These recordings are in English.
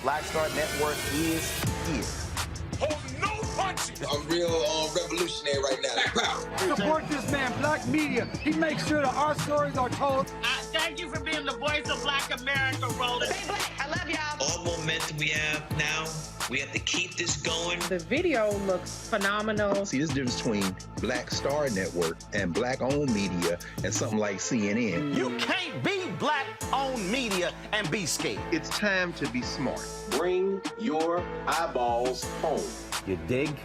Black Star Network is here. Hold no punches. I'm real revolutionary right now. Support this man, Black Media. He makes sure that our stories are told. I Thank you for being the voice of Black America, Roland. Stay black. I love y'all. All momentum we have now, we have to keep this going. The video looks phenomenal. See, there's a difference between Black Star Network and Black-owned media and something like CNN. You can't be Black-owned media and be scared. It's time to be smart. Bring your eyeballs home. You dig?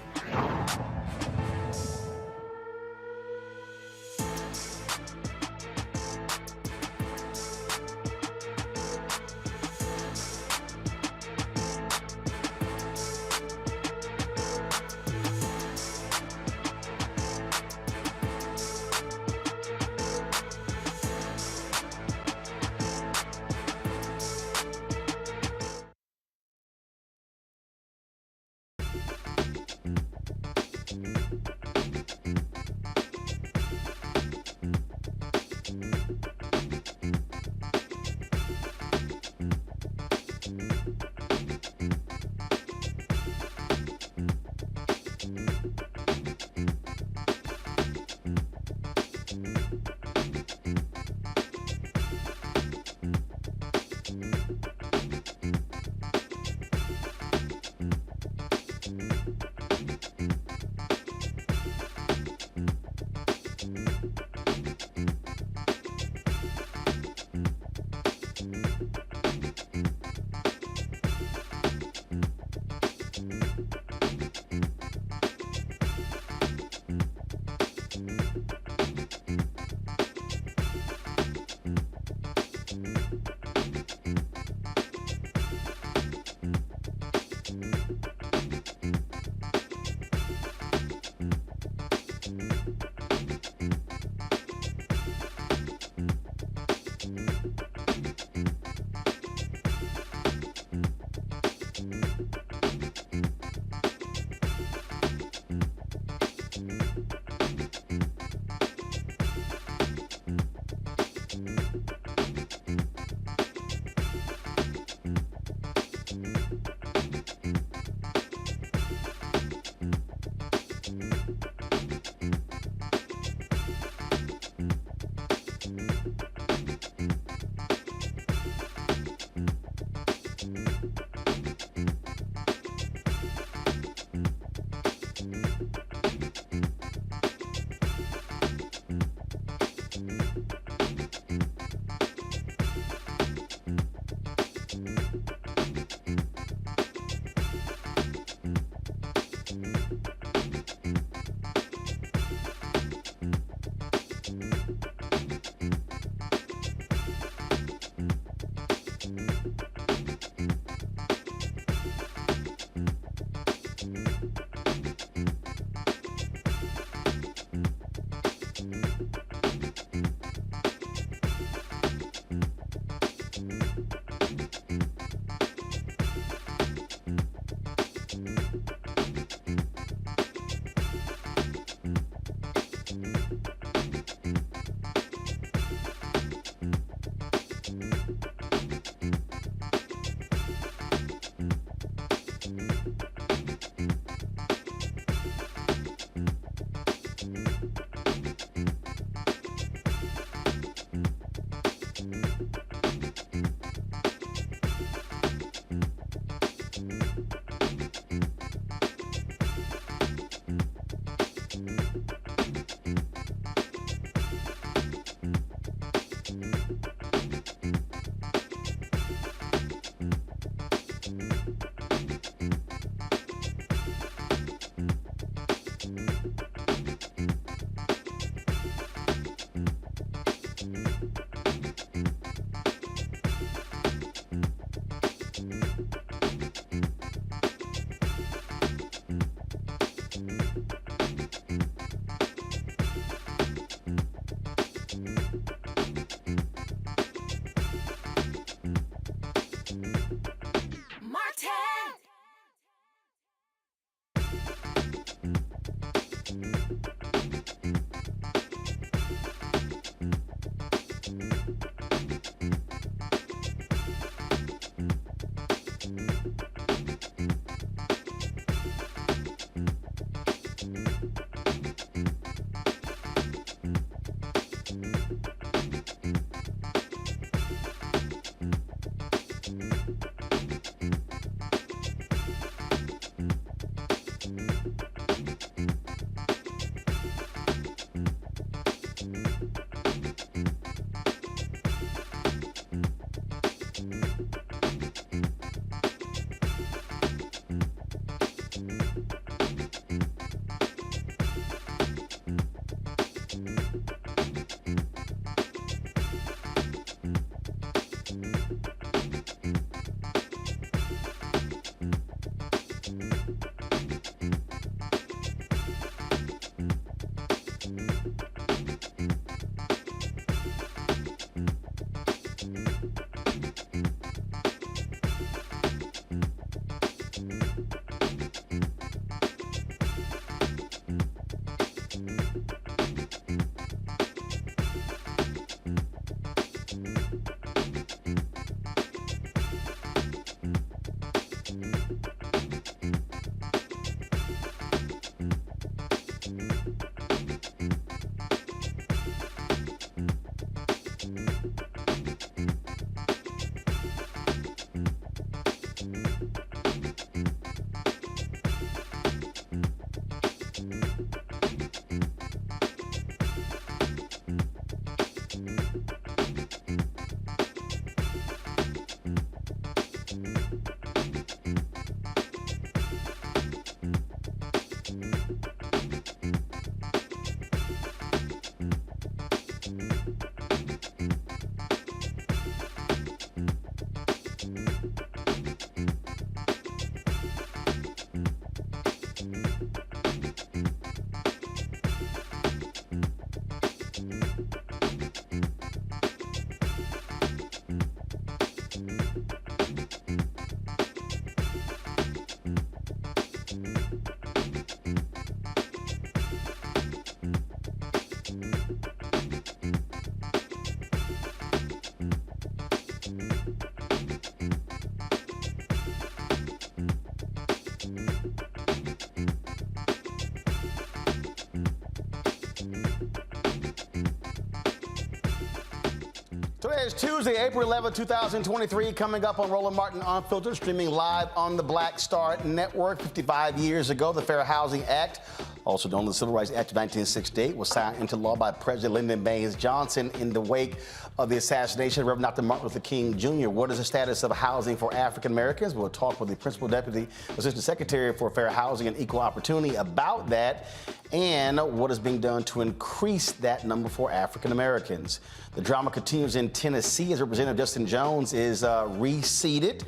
Today is Tuesday, April 11, 2023. Coming up on Roland Martin Unfiltered, streaming live on the Black Star Network. 55 years ago, the Fair Housing Act, also known as the Civil Rights Act of 1968, was signed into law by President Lyndon Baines Johnson in the wake of the assassination of Reverend Dr. Martin Luther King Jr. What is the status of housing for African Americans? We'll talk with the Principal Deputy Assistant Secretary for Fair Housing and Equal Opportunity about that and what is being done to increase that number for African Americans. The drama continues in Tennessee as Representative Justin Jones is reseated.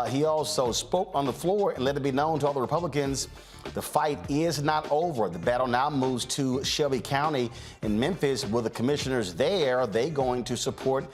He also spoke on the floor and let it be known to all the Republicans the fight is not over. The battle now moves to Shelby County in Memphis. Will the commissioners there, are they going to support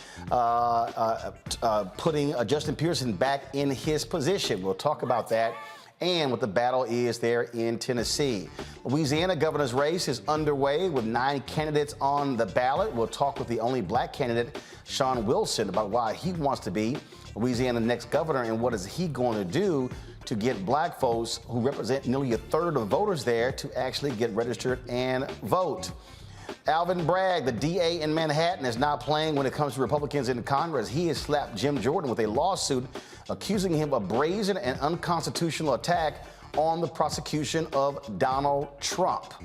putting Justin Pearson back in his position? We'll talk about that and what the battle is there in Tennessee. Louisiana governor's race is underway with 9 candidates on the ballot. We'll talk with the only black candidate, Shawn Wilson, about why he wants to be Louisiana's next governor and what is he going to do to get black folks who represent nearly a third of voters there to actually get registered and vote. Alvin Bragg, the DA in Manhattan, is not playing when it comes to Republicans in Congress. He has slapped Jim Jordan with a lawsuit accusing him of brazen and unconstitutional attack on the prosecution of Donald Trump.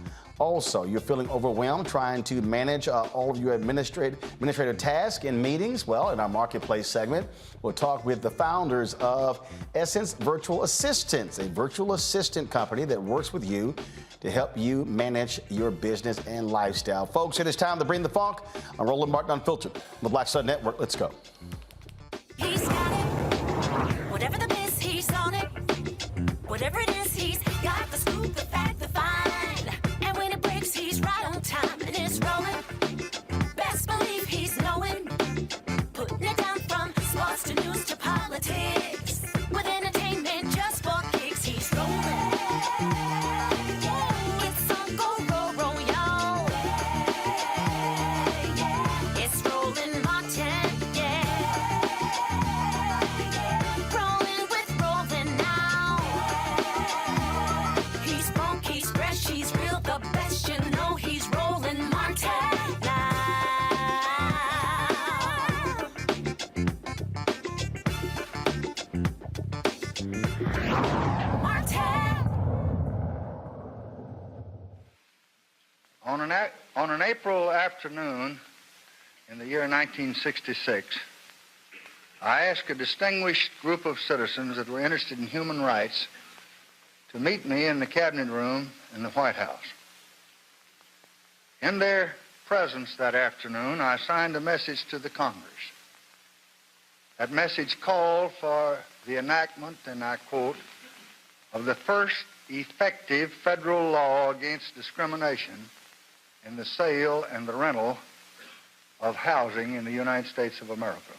Also, you're feeling overwhelmed trying to manage all of your administrative tasks and meetings. Well, in our Marketplace segment, we'll talk with the founders of Essence Virtual Assistants, a virtual assistant company that works with you to help you manage your business and lifestyle. Folks, it is time to bring the funk on Roland Martin Unfiltered on the Black Star Network. Let's go. He's got it. Whatever the miss, he's on it. Whatever it is, he's got the scoop, the fact, the find. And when it breaks, he's right on time and it's rolling. Best believe he's knowing. Putting it down from sports to news to politics. With entertainment just for kicks, he's rolling. It's on Go, roll, y'all. It's Roland Martin, yeah. Rolling with Roland now. He's funk, he's fresh, he's real, the best, you know he's Roland Martin now. On an April afternoon in the year 1966, I asked a distinguished group of citizens that were interested in human rights to meet me in the cabinet room in the White House. In their presence that afternoon, I signed a message to the Congress. That message called for the enactment, and I quote, of the first effective federal law against discrimination in the sale and the rental of housing in the United States of America.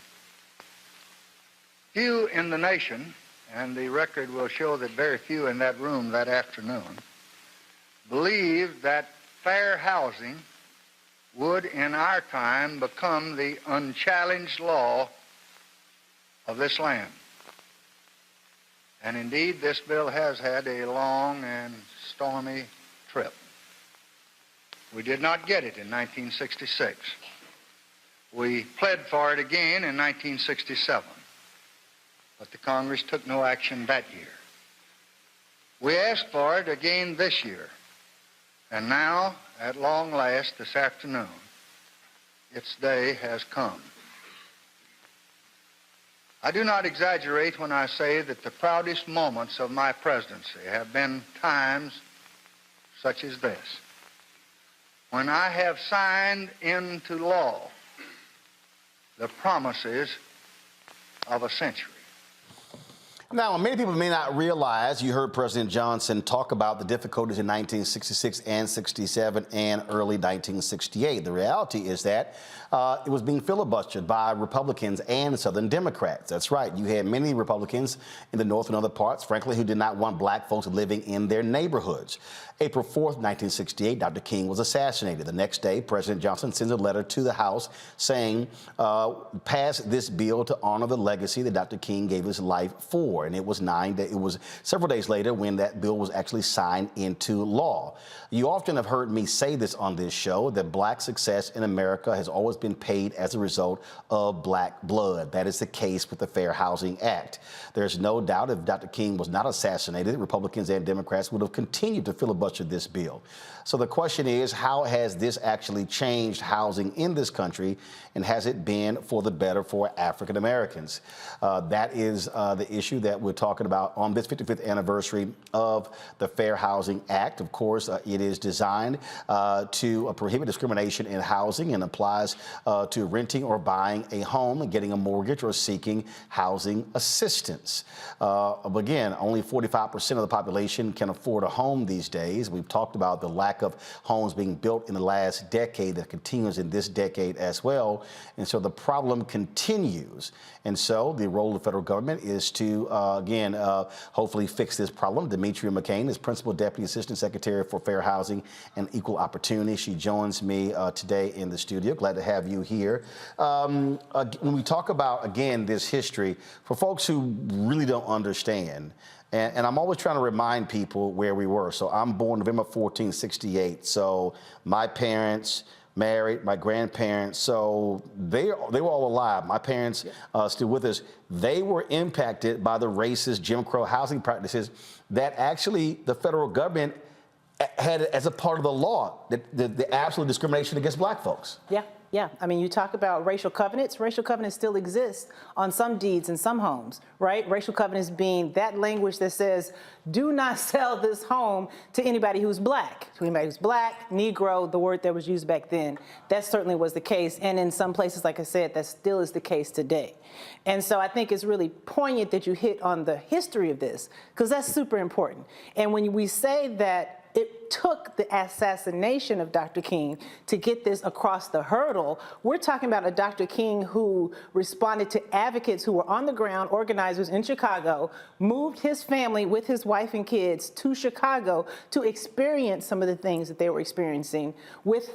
Few in the nation, and the record will show that very few in that room that afternoon, believed that fair housing would in our time become the unchallenged law of this land. And indeed, this bill has had a long and stormy trip. We did not get it in 1966. We pled for it again in 1967, but the Congress took no action that year. We asked for it again this year, and now, at long last, this afternoon, its day has come. I do not exaggerate when I say that the proudest moments of my presidency have been times such as this, when I have signed into law the promises of a century. Now, many people may not realize, you heard President Johnson talk about the difficulties in 1966 and 67 and early 1968. The reality is that it was being filibustered by Republicans and Southern Democrats. That's right. You had many Republicans in the North and other parts, frankly, who did not want black folks living in their neighborhoods. April 4th, 1968, Dr. King was assassinated. The next day, President Johnson sends a letter to the House saying, pass this bill to honor the legacy that Dr. King gave his life for. before, and it was several days later when that bill was actually signed into law. You often have heard me say this on this show, that black success in America has always been paid as a result of black blood. That is the case with the Fair Housing Act. There's no doubt if Dr. King was not assassinated, Republicans and Democrats would have continued to filibuster this bill. So the question is, how has this actually changed housing in this country, and has it been for the better for African Americans? That is the issue that we're talking about on this 55th anniversary of the Fair Housing Act. Of course, it is designed to prohibit discrimination in housing and applies to renting or buying a home and getting a mortgage or seeking housing assistance. Again, only 45% of the population can afford a home these days. We've talked about the lack of homes being built in the last decade that continues in this decade as well. And so the problem continues. And so the role of the federal government is to, again, hopefully fix this problem. Demetria McCain is Principal Deputy Assistant Secretary for Fair Housing and Equal Opportunity. She joins me today in the studio. Glad to have you here. When we talk about, again, this history, for folks who really don't understand, and I'm always trying to remind people where we were. So I'm born November 14, 1968. So my parents married, my grandparents, so they were all alive. My parents still with us. They were impacted by the racist Jim Crow housing practices that actually the federal government had as a part of the law, the absolute discrimination against black folks. Yeah. I mean, you talk about racial covenants. Racial covenants still exist on some deeds in some homes, right? Racial covenants being that language that says, do not sell this home to anybody who's black. To anybody who's black, Negro, the word that was used back then. That certainly was the case. And in some places, like I said, that still is the case today. And so I think it's really poignant that you hit on the history of this, because that's super important. And when we say that it took the assassination of Dr. King to get this across the hurdle, we're talking about a Dr. King who responded to advocates who were on the ground, organizers in Chicago, moved his family with his wife and kids to Chicago to experience some of the things that they were experiencing with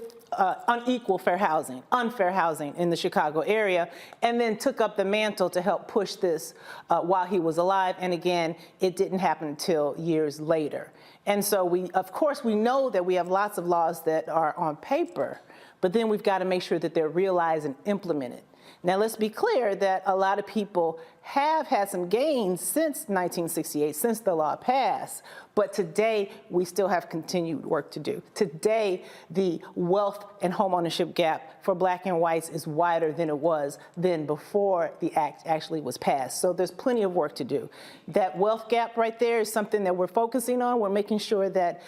unequal fair housing, unfair housing in the Chicago area, and then took up the mantle to help push this while he was alive. And again, it didn't happen until years later. And so of course, we know that we have lots of laws that are on paper, but then we've got to make sure that they're realized and implemented. Now, let's be clear that a lot of people have had some gains since 1968, since the law passed, but today we still have continued work to do. Today, the wealth and home ownership gap for black and whites is wider than it was then before the act actually was passed. So there's plenty of work to do. That wealth gap right there is something that we're focusing on. We're making sure that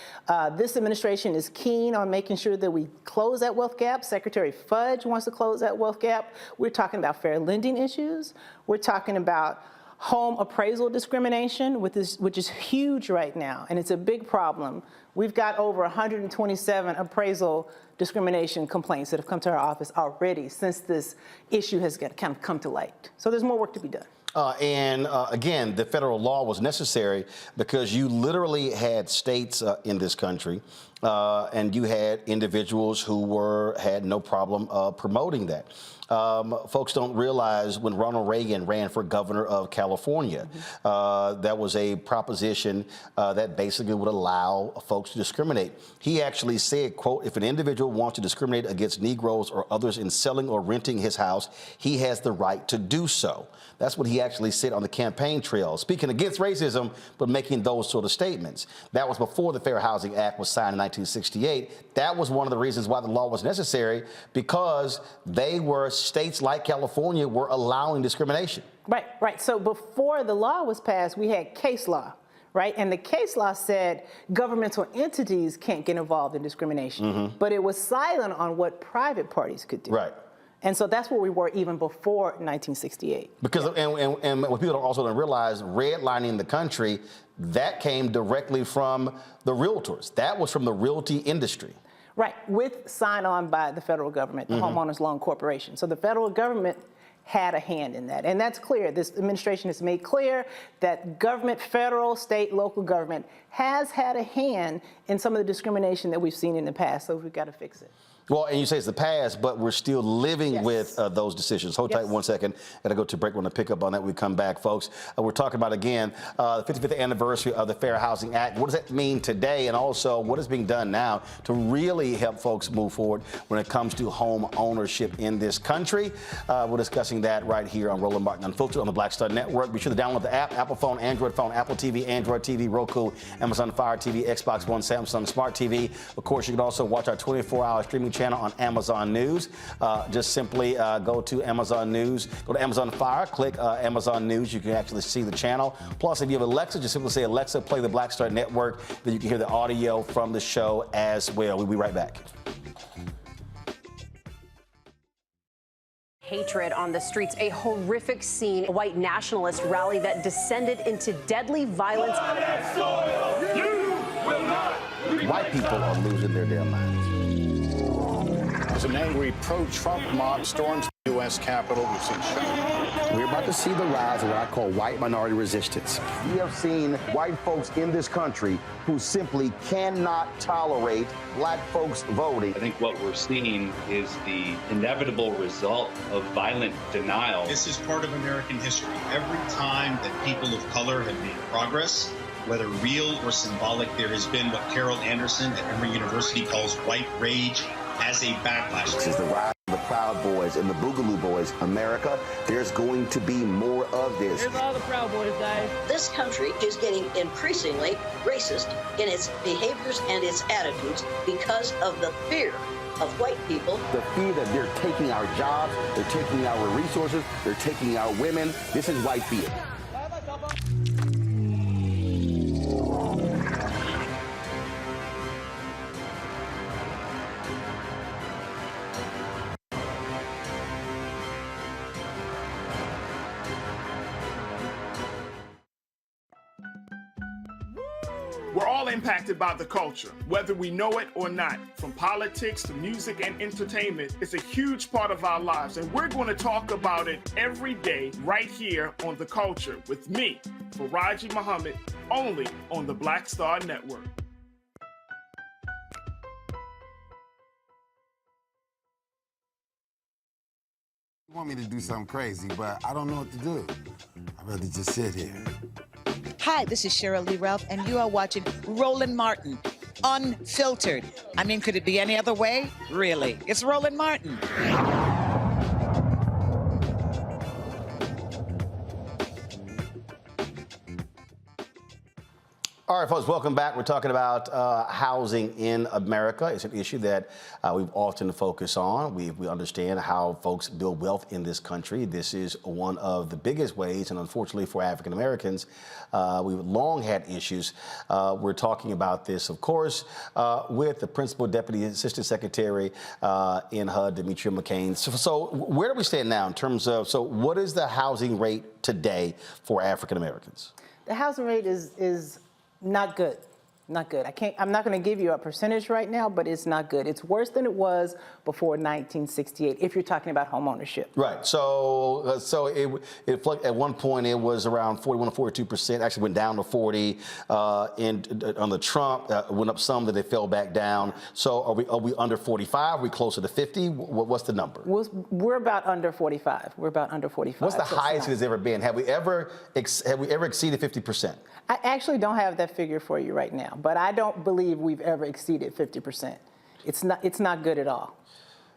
this administration is keen on making sure that we close that wealth gap. Secretary Fudge wants to close that wealth gap. We're talking about fair lending issues. We're talking about home appraisal discrimination, which is huge right now, and it's a big problem. We've got over 127 appraisal discrimination complaints that have come to our office already since this issue has kind of come to light. So there's more work to be done. Again, the federal law was necessary because you literally had states in this country and you had individuals who had no problem promoting that. Folks don't realize when Ronald Reagan ran for governor of California, that was a proposition that basically would allow folks to discriminate. He actually said, quote, if an individual wants to discriminate against Negroes or others in selling or renting his house, he has the right to do so. That's what he actually said on the campaign trail, speaking against racism, but making those sort of statements. That was before the Fair Housing Act was signed in 1968. That was one of the reasons why the law was necessary, because states like California were allowing discrimination. Right. So before the law was passed, we had case law, right? And the case law said governmental entities can't get involved in discrimination, but it was silent on what private parties could do. Right. And so that's where we were even before 1968. Because and what people also don't realize, redlining the country, that came directly from the realtors. That was from the realty industry. Right, with sign-on by the federal government, the Homeowners Loan Corporation. So the federal government had a hand in that. And that's clear. This administration has made clear that government, federal, state, local government has had a hand in some of the discrimination that we've seen in the past, so we've got to fix it. Well, and you say it's the past, but we're still living Yes. with those decisions. Hold tight 1 second. Gotta go to break. We're gonna pick up on that when we come back, folks. We're talking about, again, the 55th anniversary of the Fair Housing Act. What does that mean today? And also, what is being done now to really help folks move forward when it comes to home ownership in this country? We're discussing that right here on Roland Martin Unfiltered on the Black Star Network. Be sure to download the app, Apple phone, Android phone, Apple TV, Android TV, Roku, Amazon Fire TV, Xbox One, Samsung Smart TV. Of course, you can also watch our 24-hour streaming channel on Amazon News. Just simply go to Amazon News, go to Amazon Fire, click Amazon News. You can actually see the channel. Plus, if you have Alexa, just simply say, Alexa, play the Black Star Network. Then you can hear the audio from the show as well. We'll be right back. Hatred on the streets, a horrific scene, a white nationalist rally that descended into deadly violence. White people are losing their damn minds. As an angry pro-Trump mob storms the U.S. Capitol, we've seen shootings. We're about to see the rise of what I call white minority resistance. We have seen white folks in this country who simply cannot tolerate black folks voting. I think what we're seeing is the inevitable result of violent denial. This is part of American history. Every time that people of color have made progress, whether real or symbolic, there has been what Carol Anderson at Emory University calls white rage as a backlash. This is the rise of the Proud Boys and the Boogaloo Boys. America, there's going to be more of this. Here's all the Proud Boys, guys. This country is getting increasingly racist in its behaviors and its attitudes because of the fear of white people. The fear that they're taking our jobs, they're taking our resources, they're taking our women. This is white fear. We're all impacted by the culture, whether we know it or not. From politics to music and entertainment, it's a huge part of our lives, and we're going to talk about it every day right here on The Culture with me, Faraji Muhammad, only on the Black Star Network. You want me to do something crazy, but I don't know what to do. I'd rather just sit here. Hi, this is Cheryl Lee Ralph, and you are watching Roland Martin, Unfiltered. I mean, could it be any other way? Really? It's Roland Martin. All right, folks, welcome back. We're talking about housing in America. It's an issue that we've often focused on. We understand how folks build wealth in this country. This is one of the biggest ways, and unfortunately for African Americans, we've long had issues. We're talking about this, of course, with the Principal Deputy Assistant Secretary in HUD, Demetria McCain. So where do we stand now in terms of, so what is the housing rate today for African Americans? The housing rate is not good. Not good. I'm not going to give you a percentage right now, but it's not good. It's worse than it was before 1968, if you're talking about home ownership. Right. So at one point it was around 41 to 42%. Actually went down to 40. On the Trump, went up some, that it fell back down. So are we under 45? Are we closer to 50? What's the number? We're about under 45. We're about under 45. What's the highest it has ever been? Have we ever exceeded 50%? I actually don't have that figure for you right now, but I don't believe we've ever exceeded 50%. It's not good at all.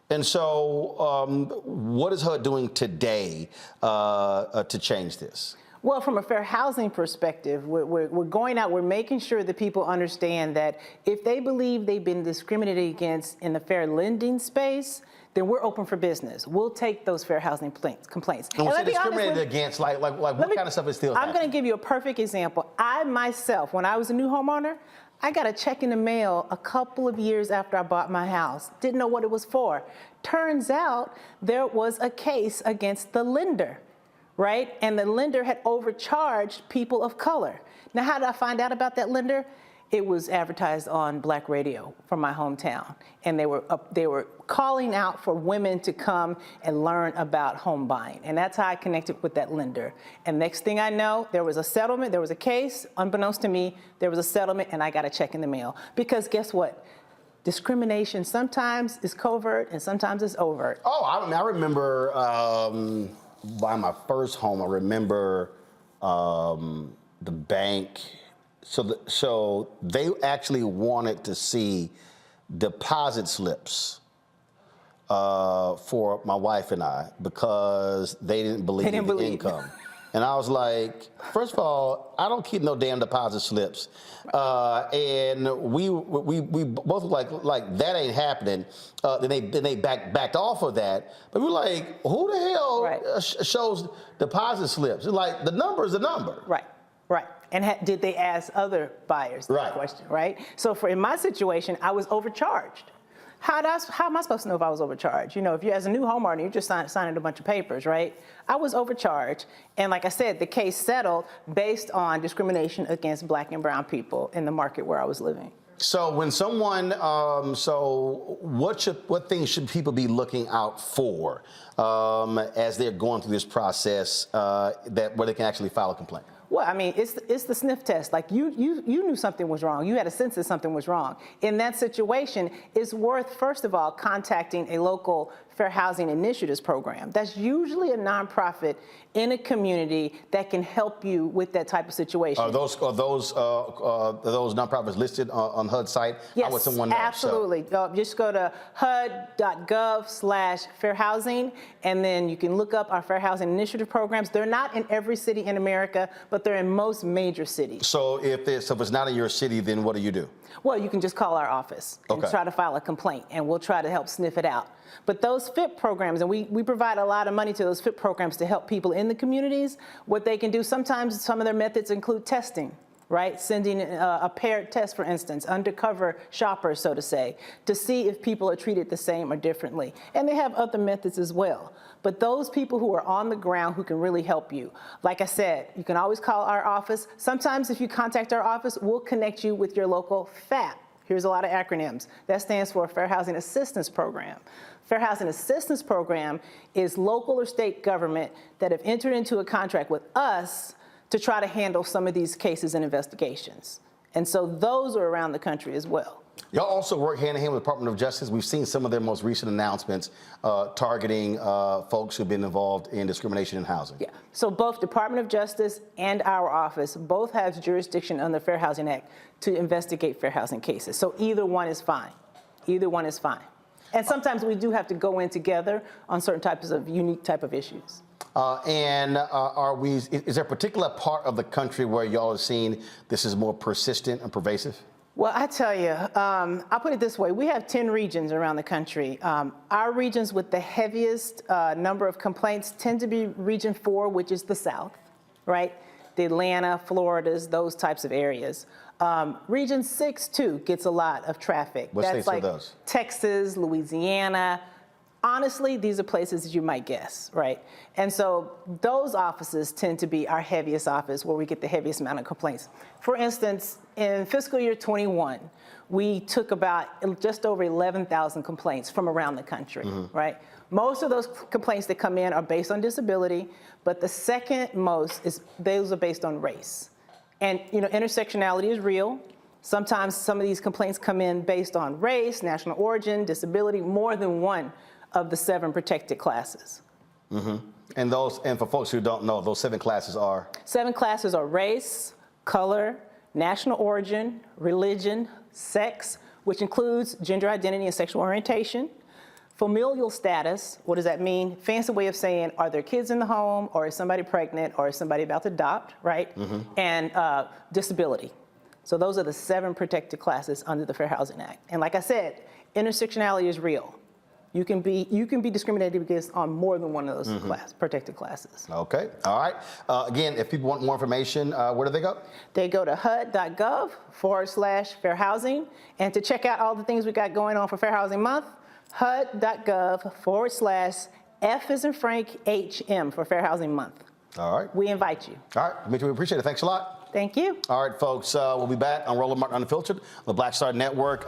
And so what is HUD doing today to change this? Well, from a fair housing perspective, we're going out, we're making sure that people understand that if they believe they've been discriminated against in the fair lending space, then we're open for business. We'll take those fair housing complaints. And when discriminated against, like what kind of stuff is still happening? I'm going to give you a perfect example. I myself, when I was a new homeowner, I got a check in the mail a couple of years after I bought my house. Didn't know what it was for. Turns out there was a case against the lender, right? And the lender had overcharged people of color. Now, how did I find out about that lender? It was advertised on Black radio from my hometown, and they were calling out for women to come and learn about home buying, and that's how I connected with that lender. And next thing I know, there was a settlement, there was a case, unbeknownst to me, there was a settlement, and I got a check in the mail. Because guess what? Discrimination sometimes is covert and sometimes it's overt. Oh, I remember buying my first home. I remember the bank. So they actually wanted to see deposit slips for my wife and I because they didn't believe in the income. And I was like, first of all, I don't keep no damn deposit slips. And we both were like that ain't happening. Then they backed off of that. But we were like, who the hell shows deposit slips? It's like the number is a number. Right. And did they ask other buyers that question, right? So in my situation, I was overcharged. How am I supposed to know if I was overcharged? You know, if you're as a new homeowner, you're just signing a bunch of papers, right? I was overcharged. And like I said, the case settled based on discrimination against Black and brown people in the market where I was living. So when someone, what things should people be looking out for as they're going through this process where they can actually file a complaint? Well, I mean, it's the sniff test. Like you knew something was wrong. You had a sense that something was wrong. In that situation, it's worth, first of all, contacting a local Fair Housing Initiatives program. That's usually a nonprofit in a community that can help you with that type of situation. Are those nonprofits listed on HUD's site? Yes, How would someone know? absolutely. Just go to HUD.gov/Fair Housing, and then you can look up our Fair Housing Initiative programs. They're not in every city in America, but they're in most major cities. So if it's not in your city, then what do you do? Well, you can just call our office and try to file a complaint, and we'll try to help sniff it out. But those FIP programs, and we provide a lot of money to those FIP programs to help people in the communities, what they can do, sometimes some of their methods include testing, right? Sending a paired test, for instance, undercover shoppers, so to say, to see if people are treated the same or differently. And they have other methods as well. But those people who are on the ground who can really help you, like I said, you can always call our office. Sometimes if you contact our office, we'll connect you with your local FAP. Here's a lot of acronyms. That stands for Fair Housing Assistance Program. Fair Housing Assistance Program is local or state government that have entered into a contract with us to try to handle some of these cases and investigations. And so those are around the country as well. Y'all also work hand in hand with the Department of Justice. We've seen some of their most recent announcements targeting folks who've been involved in discrimination in housing. Yeah, so both Department of Justice and our office both have jurisdiction under the Fair Housing Act to investigate fair housing cases. So either one is fine. Either one is fine. And sometimes we do have to go in together on certain types of unique type of issues. Is there a particular part of the country where y'all are seeing this is more persistent and pervasive? Well, I tell you, I'll put it this way. We have 10 regions around the country. Our regions with the heaviest number of complaints tend to be Region 4, which is the South, right? The Atlanta, Floridas, those types of areas. Region 6, too, gets a lot of traffic. What states are those? Texas, Louisiana. Honestly, these are places that you might guess, right? And so those offices tend to be our heaviest office where we get the heaviest amount of complaints. For instance, in fiscal year 21, we took about just over 11,000 complaints from around the country, right? Most of those complaints that come in are based on disability, but the second most those are based on race. And intersectionality is real. Sometimes some of these complaints come in based on race, national origin, disability, more than one of the 7 protected classes. And for folks who don't know, those 7 classes are? 7 classes are race, color, national origin, religion, sex, which includes gender identity and sexual orientation, familial status. What does that mean? Fancy way of saying, are there kids in the home, or is somebody pregnant, or is somebody about to adopt, right? And disability. So those are the 7 protected classes under the Fair Housing Act. And like I said, intersectionality is real. You can be discriminated against on more than one of those protected classes. Okay, all right. Again, if people want more information, where do they go? They go to HUD.gov/Fair Housing. And to check out all the things we got going on for Fair Housing Month, HUD.gov/F as in Frank HM for Fair Housing Month. All right. We invite you. All right, Dimitri, we appreciate it. Thanks a lot. Thank you. All right, folks, we'll be back on Roland Martin Unfiltered on the Black Star Network.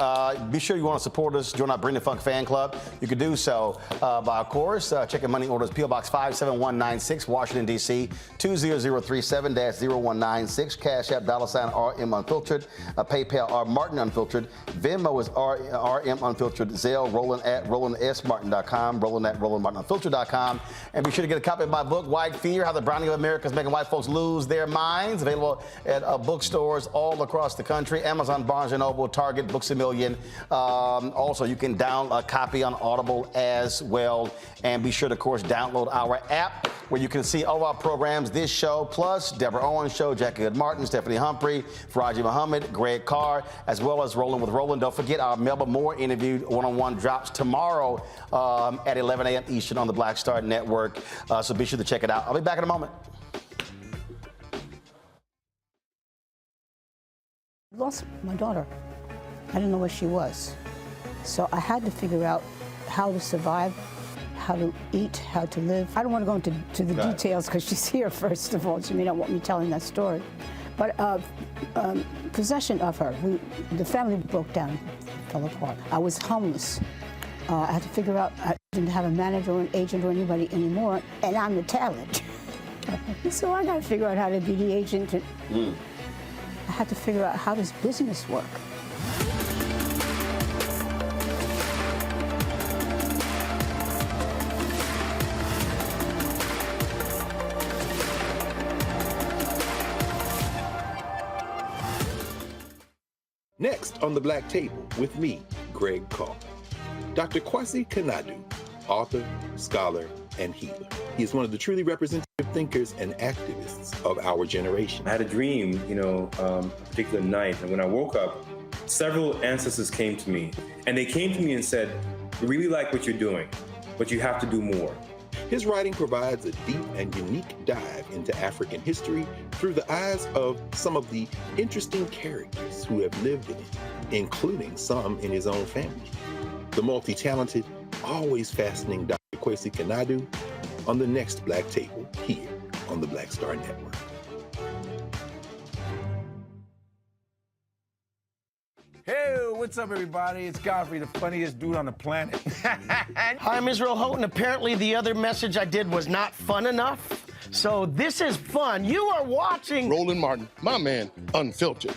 Be sure you want to support us, join our Bring the Funk fan club. You can do so by, of course, checking money orders, P.O. Box 57196, Washington, D.C., 20037-0196, Cash App, $RM Unfiltered, PayPal, R Martin Unfiltered, Venmo is RM Unfiltered, Zelle, Roland at RolandSMartin.com, Roland at RolandMartinUnfiltered.com. And be sure to get a copy of my book, White Fear, How the Browning of America is Making White Folks Lose Their Minds, available at bookstores all across the country, Amazon, Barnes & Noble, Target, Books A Million. Also, you can download a copy on Audible as well. And be sure to, of course, download our app where you can see all of our programs, this show, plus Deborah Owens Show, Jackie Hood Martin, Stephanie Humphrey, Faraji Muhammad, Greg Carr, as well as Rolling with Roland. Don't forget our Melba Moore interview, one-on-one, drops tomorrow at 11 a.m. Eastern on the Black Star Network. So be sure to check it out. I'll be back in a moment. Lost my daughter. I didn't know where she was. So I had to figure out how to survive, how to eat, how to live. I don't want to go into the details because she's here, first of all. She may not want me telling that story. But possession of her, the family broke down, fell apart. I was homeless. I had to figure out, I didn't have a manager or an agent or anybody anymore, and I'm the talent. So I got to figure out how to be the agent. I had to figure out, how does business work? Next on the Black Table with me, Greg Carr. Dr. Kwasi Kanadu, author, scholar, and healer. He is one of the truly representative thinkers and activists of our generation. I had a dream, a particular night, and when I woke up, several ancestors came to me, and they came to me and said, "We really like what you're doing, but you have to do more." His writing provides a deep and unique dive into African history through the eyes of some of the interesting characters who have lived in it, including some in his own family. The multi-talented, always fascinating Dr. Kwasi Kanadu on the next Black Table here on the Black Star Network. Hey, what's up, everybody? It's Godfrey, the funniest dude on the planet. Hi, I'm Israel Houghton. Apparently, the other message I did was not fun enough. So this is fun. You are watching Roland Martin, my man, Unfiltered.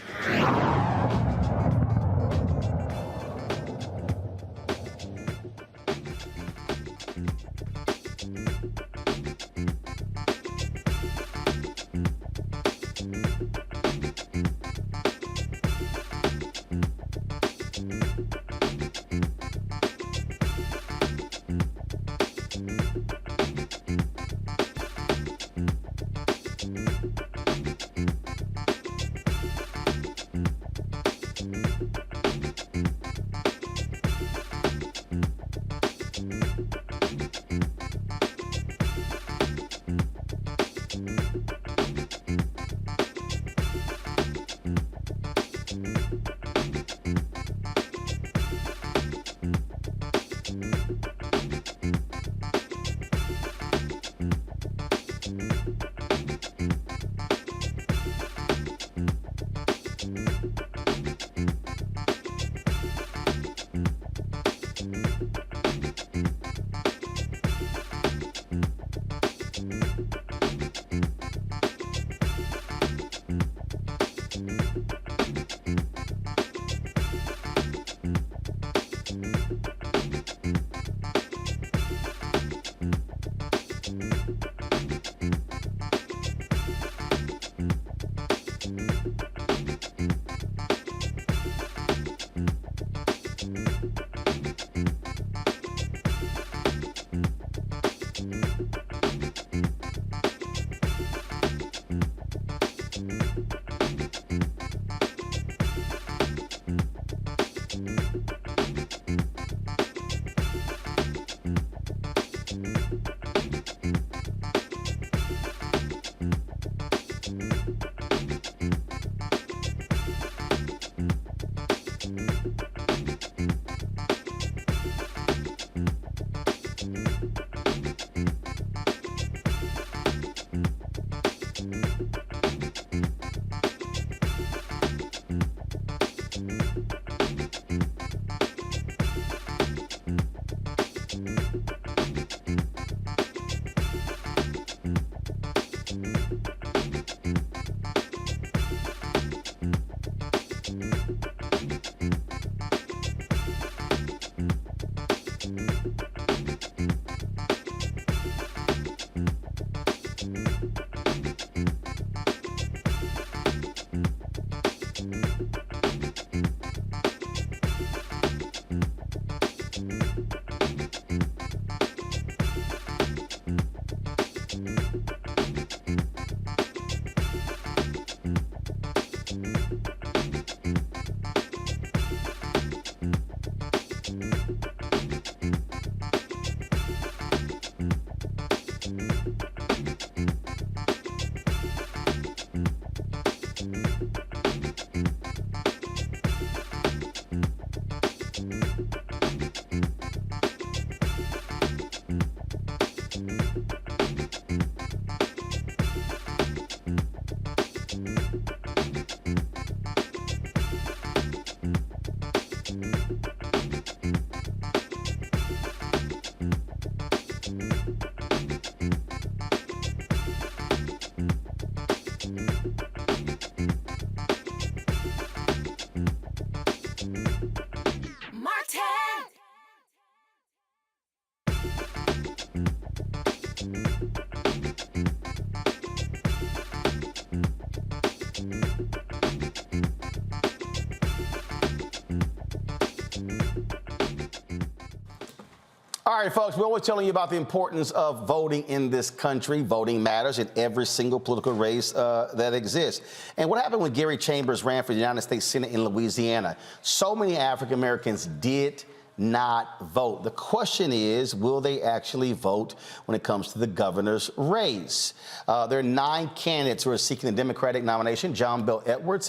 All right, folks, we're always telling you about the importance of voting in this country. Voting matters in every single political race that exists. And what happened when Gary Chambers ran for the United States Senate in Louisiana? So many African Americans did not vote. The question is, will they actually vote when it comes to the governor's race? There are 9 candidates who are seeking the Democratic nomination. John Bel Edwards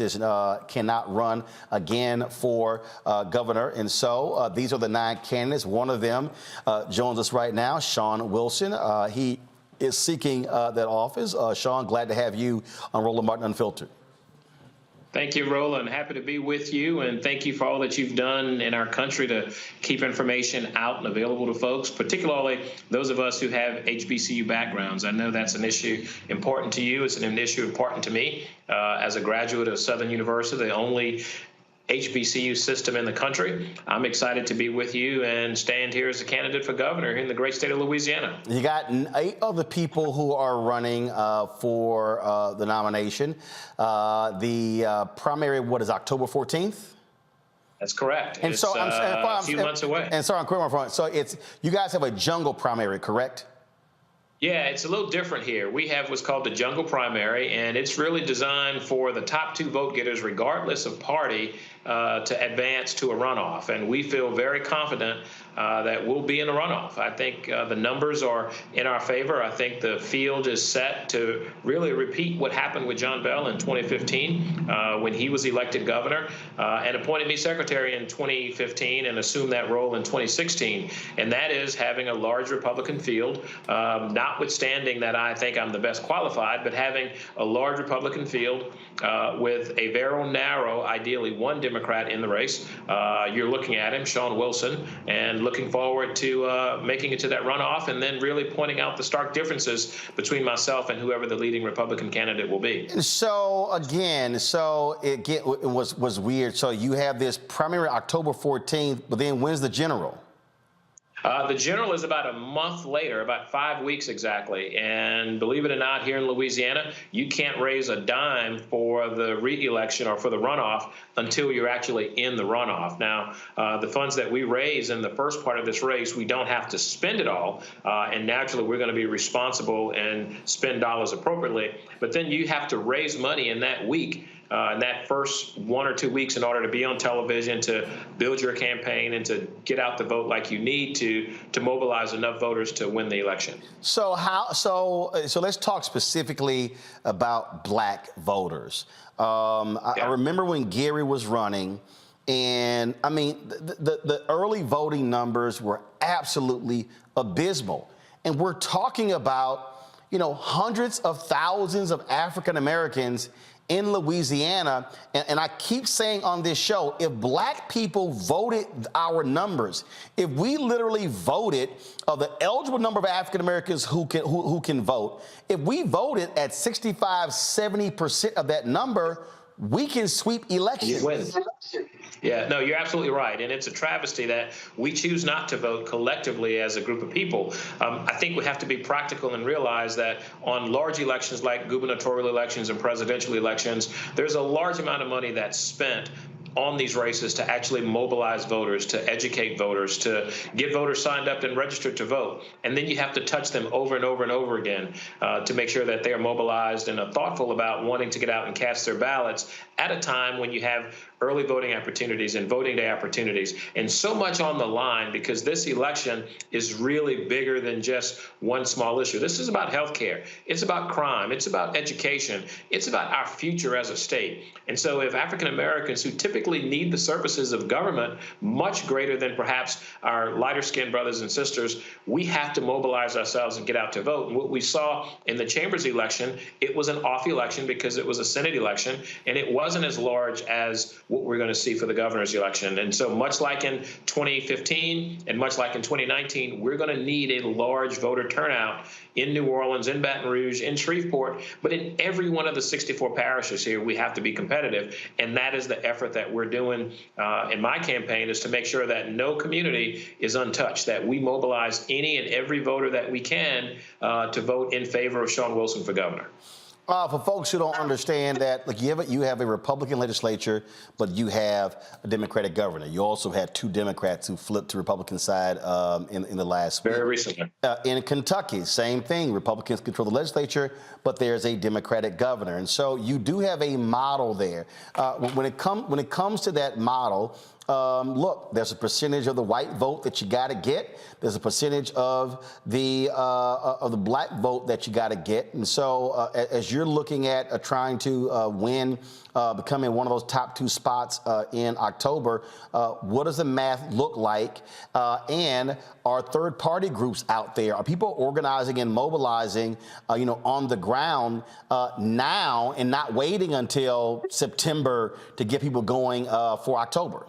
cannot run again for governor. And so these are the 9 candidates. One of them joins us right now, Shawn Wilson. He is seeking that office. Shawn, glad to have you on Roland Martin Unfiltered. Thank you, Roland. Happy to be with you, and thank you for all that you've done in our country to keep information out and available to folks, particularly those of us who have HBCU backgrounds. I know that's an issue important to you. It's an issue important to me. As a graduate of Southern University, the only HBCU system in the country, I'm excited to be with you and stand here as a candidate for governor in the great state of Louisiana. You got 8 other people who are running for the nomination. The primary, what is October 14th? That's correct. And it's so I'm a few months away. And sorry, I'm quick on front. So you guys have a jungle primary, correct? Yeah, it's a little different here. We have what's called the jungle primary, and it's really designed for the top 2 vote getters, regardless of party, to advance to a runoff. And we feel very confident that we'll be in a runoff. I think the numbers are in our favor. I think the field is set to really repeat what happened with John Bel in 2015 when he was elected governor and appointed me secretary in 2015 and assumed that role in 2016. And that is having a large Republican field, notwithstanding that I think I'm the best qualified, but having a large Republican field with a very narrow, ideally 1 Democrat in the race. You're looking at him, Shawn Wilson, and looking forward to making it to that runoff and then really pointing out the stark differences between myself and whoever the leading Republican candidate will be. So again, it was weird. So you have this primary October 14th, but then when's the general? The general is about a month later, about 5 weeks exactly. And believe it or not, here in Louisiana, you can't raise a dime for the re-election or for the runoff until you're actually in the runoff. Now, the funds that we raise in the first part of this race, we don't have to spend it all. And naturally, we're going to be responsible and spend dollars appropriately. But then you have to raise money in that week. In that first 1 or 2 weeks in order to be on television, to build your campaign and to get out the vote like you need to mobilize enough voters to win the election. So let's talk specifically about Black voters. I remember when Gary was running, and I mean, the early voting numbers were absolutely abysmal. And we're talking about, hundreds of thousands of African Americans in Louisiana, and I keep saying on this show, if Black people voted our numbers, if we literally voted the eligible number of African Americans who can vote, if we voted at 65–70% of that number, we can sweep elections. Yeah, no, you're absolutely right. And it's a travesty that we choose not to vote collectively as a group of people. I think we have to be practical and realize that on large elections like gubernatorial elections and presidential elections, there's a large amount of money that's spent on these races to actually mobilize voters, to educate voters, to get voters signed up and registered to vote. And then you have to touch them over and over and over again to make sure that they're mobilized and are thoughtful about wanting to get out and cast their ballots at a time when you have early voting opportunities and voting day opportunities, and so much on the line, because this election is really bigger than just one small issue. This is about health care. It's about crime. It's about education. It's about our future as a state. And so if African Americans who typically need the services of government much greater than perhaps our lighter-skinned brothers and sisters, we have to mobilize ourselves and get out to vote. And what we saw in the Chambers election, it was an off election because it was a Senate election, and it wasn't as large as what we're going to see for the governor's election. And so much like in 2015 and much like in 2019, we're going to need a large voter turnout in New Orleans, in Baton Rouge, in Shreveport, but in every one of the 64 parishes here, we have to be competitive. And that is the effort that we're doing in my campaign is to make sure that no community is untouched, that we mobilize any and every voter that we can to vote in favor of Shawn Wilson for governor. For folks who don't understand that, like you have a Republican legislature, but you have a Democratic governor. You also had 2 Democrats who flipped to Republican side in the last week. Very recently. In Kentucky, same thing. Republicans control the legislature, but there's a Democratic governor, and so you do have a model there. When it comes to that model. Look, there's a percentage of the white vote that you got to get. There's a percentage of the black vote that you got to get. And so as you're looking at trying to win, becoming one of those top 2 spots in October, what does the math look like? And are third-party groups out there? Are people organizing and mobilizing, on the ground now and not waiting until September to get people going for October?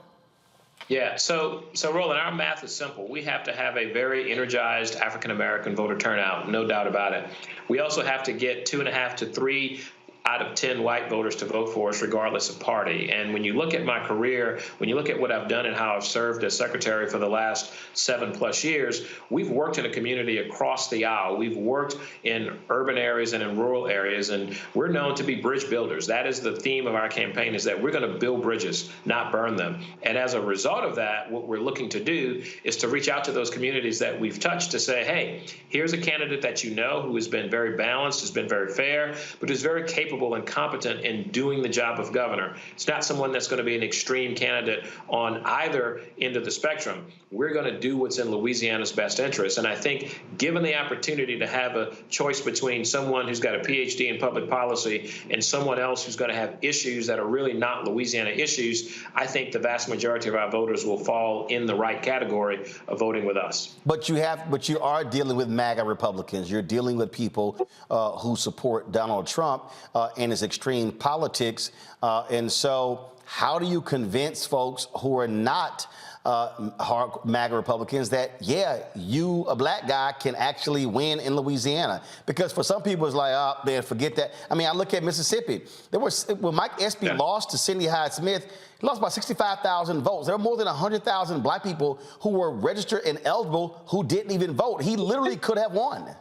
Yeah, so Roland, our math is simple. We have to have a very energized African-American voter turnout, no doubt about it. We also have to get 2.5 to 3 out of 10 white voters to vote for us, regardless of party. And when you look at my career, when you look at what I've done and how I've served as secretary for the last 7+ years, we've worked in a community across the aisle. We've worked in urban areas and in rural areas, and we're known to be bridge builders. That is the theme of our campaign, is that we're going to build bridges, not burn them. And as a result of that, what we're looking to do is to reach out to those communities that we've touched to say, hey, here's a candidate that you know who has been very balanced, has been very fair, but is very capable and competent in doing the job of governor. It's not someone that's going to be an extreme candidate on either end of the spectrum. We're going to do what's in Louisiana's best interest. And I think given the opportunity to have a choice between someone who's got a PhD in public policy and someone else who's going to have issues that are really not Louisiana issues, I think the vast majority of our voters will fall in the right category of voting with us. But you are dealing with MAGA Republicans. You're dealing with people who support Donald Trump and his extreme politics. And so how do you convince folks who are not hard MAGA Republicans that, yeah, you, a black guy, can actually win in Louisiana? Because for some people, it's like, oh, man, forget that. I mean, I look at Mississippi. When Mike Espy lost to Cindy Hyde-Smith, he lost by 65,000 votes. There were more than 100,000 black people who were registered and eligible who didn't even vote. He literally could have won.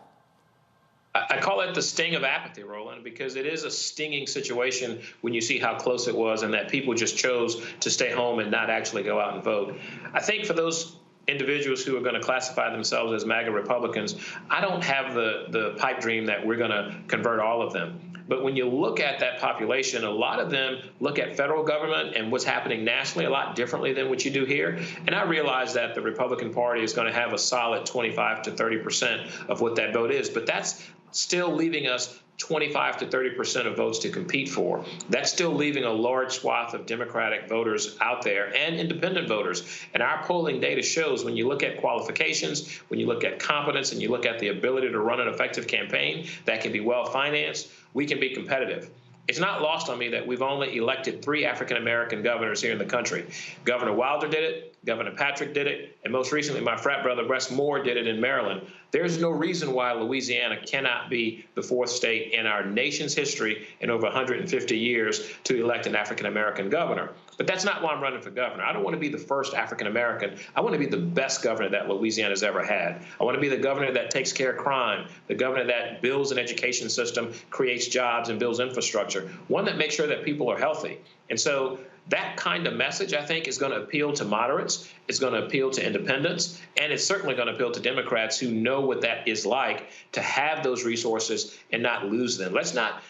I call it the sting of apathy, Roland, because it is a stinging situation when you see how close it was and that people just chose to stay home and not actually go out and vote. I think for those individuals who are going to classify themselves as MAGA Republicans, I don't have the pipe dream that we're going to convert all of them. But when you look at that population, a lot of them look at federal government and what's happening nationally a lot differently than what you do here. And I realize that the Republican Party is going to have a solid 25 to 30% of what that vote is. But that's still leaving us 25 to 30% of votes to compete for. That's still leaving a large swath of Democratic voters out there and independent voters. And our polling data shows when you look at qualifications, when you look at competence, and you look at the ability to run an effective campaign that can be well-financed, we can be competitive. It's not lost on me that we've only elected 3 African-American governors here in the country. Governor Wilder did it, Governor Patrick did it, and most recently my frat brother Wes Moore did it in Maryland. There's no reason why Louisiana cannot be the 4th state in our nation's history in over 150 years to elect an African-American governor. But that's not why I'm running for governor. I don't want to be the first African-American. I want to be the best governor that Louisiana's ever had. I want to be the governor that takes care of crime, the governor that builds an education system, creates jobs, and builds infrastructure, one that makes sure that people are healthy. And so that kind of message, I think, is going to appeal to moderates, it's going to appeal to independents, and it's certainly going to appeal to Democrats who know what that is like to have those resources and not lose them. Let's not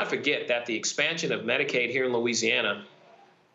forget that the expansion of Medicaid here in Louisiana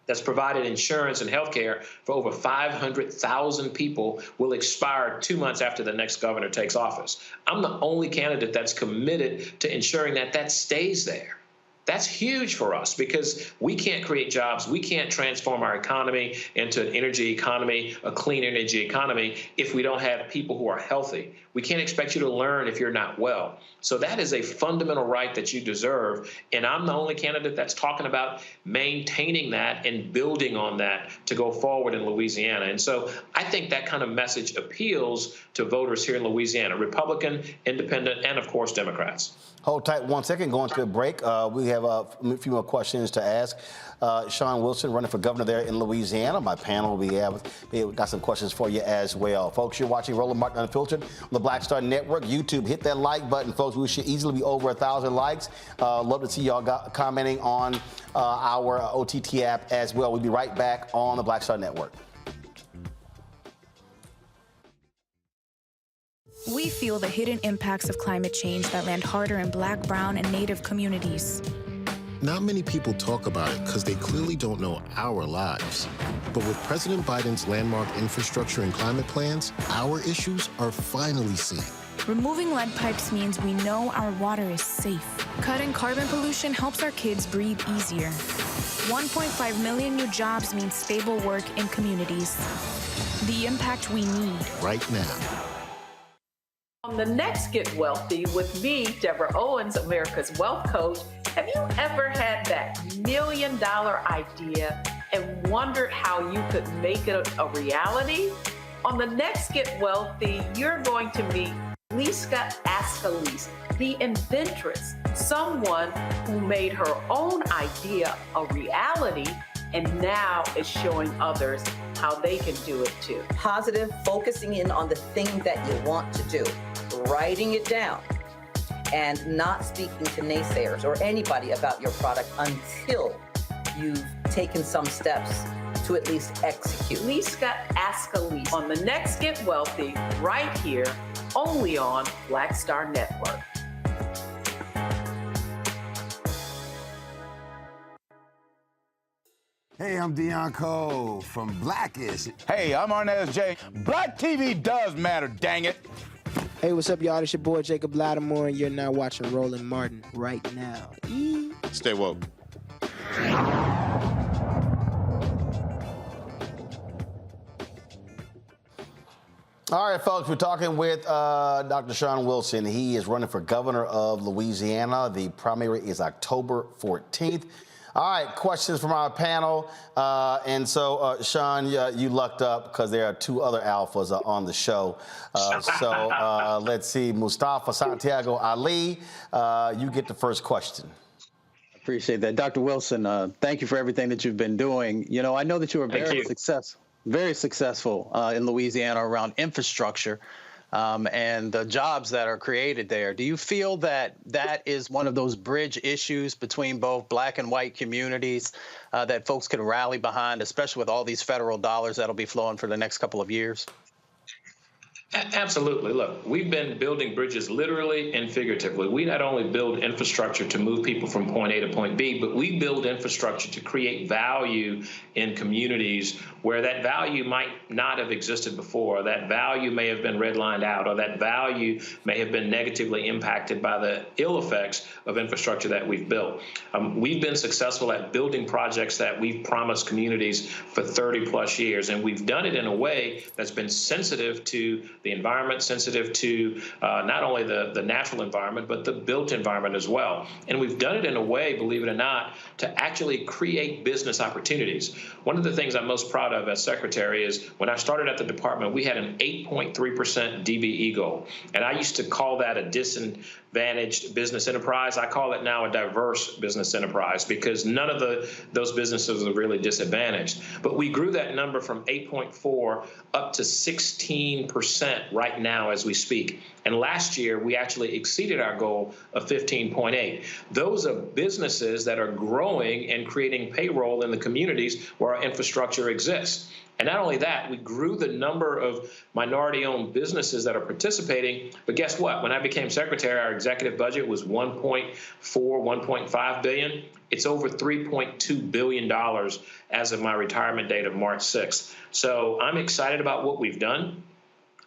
that's provided insurance and health care for over 500,000 people will expire 2 months after the next governor takes office. I'm the only candidate that's committed to ensuring that that stays there. That's huge for us because we can't create jobs. We can't transform our economy into an energy economy, a clean energy economy, if we don't have people who are healthy. We can't expect you to learn if you're not well. So that is a fundamental right that you deserve. And I'm the only candidate that's talking about maintaining that and building on that to go forward in Louisiana. And so I think that kind of message appeals to voters here in Louisiana, Republican, Independent, and of course, Democrats. Hold tight 1 second, going to a break. We have a few more questions to ask. Shawn Wilson, running for governor there in Louisiana. My panel will got some questions for you as well. Folks, you're watching Roland Martin Unfiltered on the Black Star Network. YouTube, hit that like button, folks. We should easily be over 1,000 likes. Love to see y'all commenting on our OTT app as well. We'll be right back on the Black Star Network. We feel the hidden impacts of climate change that land harder in Black, brown, and Native communities. Not many people talk about it because they clearly don't know our lives. But with President Biden's landmark infrastructure and climate plans, our issues are finally seen. Removing lead pipes means we know our water is safe. Cutting carbon pollution helps our kids breathe easier. 1.5 million new jobs means stable work in communities. The impact we need. Right now. On the next Get Wealthy with me, Deborah Owens, America's Wealth Coach, have you ever had that $1 million idea and wondered how you could make it a reality? On the next Get Wealthy, you're going to meet Liska Askalise, the inventress, someone who made her own idea a reality and now is showing others how they can do it too. Positive, focusing in on the thing that you want to do, writing it down, and not speaking to naysayers or anybody about your product until you've taken some steps to at least execute. Liska Askalise on the next Get Wealthy, right here, only on Black Star Network. Hey, I'm Deion Cole from Blackish. Hey, I'm Arnez J. Black TV does matter, dang it. Hey, what's up, y'all? It's your boy Jacob Lattimore, and you're now watching Roland Martin right now. Stay woke. All right, folks, we're talking with Dr. Shawn Wilson. He is running for governor of Louisiana. The primary is October 14th. All right, questions from our panel. Shawn, you lucked up because there are two other alphas on the show. Let's see, Mustafa Santiago Ali, you get the first question. Appreciate that. Dr. Wilson, thank you for everything that you've been doing. You know, I know that you are very successful in Louisiana around infrastructure and the jobs that are created there. Do you feel that that is one of those bridge issues between both Black and white communities that folks can rally behind, especially with all these federal dollars that'll be flowing for the next couple of years? Absolutely. Look, we've been building bridges literally and figuratively. We not only build infrastructure to move people from point A to point B, but we build infrastructure to create value in communities where that value might not have existed before. That value may have been redlined out, or that value may have been negatively impacted by the ill effects of infrastructure that we've built. We've been successful at building projects that we've promised communities for 30 plus years, and we've done it in a way that's been sensitive to the environment, sensitive to not only the natural environment, but the built environment as well. And we've done it in a way, believe it or not, to actually create business opportunities. One of the things I'm most proud of as secretary is when I started at the department, we had an 8.3% DBE goal. And I used to call that a disadvantaged business enterprise. I call it now a diverse business enterprise because none of those businesses are really disadvantaged. But we grew that number from 8.4 up to 16% right now as we speak. And last year, we actually exceeded our goal of 15.8. Those are businesses that are growing and creating payroll in the communities where our infrastructure exists. And not only that, we grew the number of minority-owned businesses that are participating. But guess what? When I became secretary, our executive budget was $1.4, $1.5 billion. It's over $3.2 billion as of my retirement date of March 6th. So I'm excited about what we've done.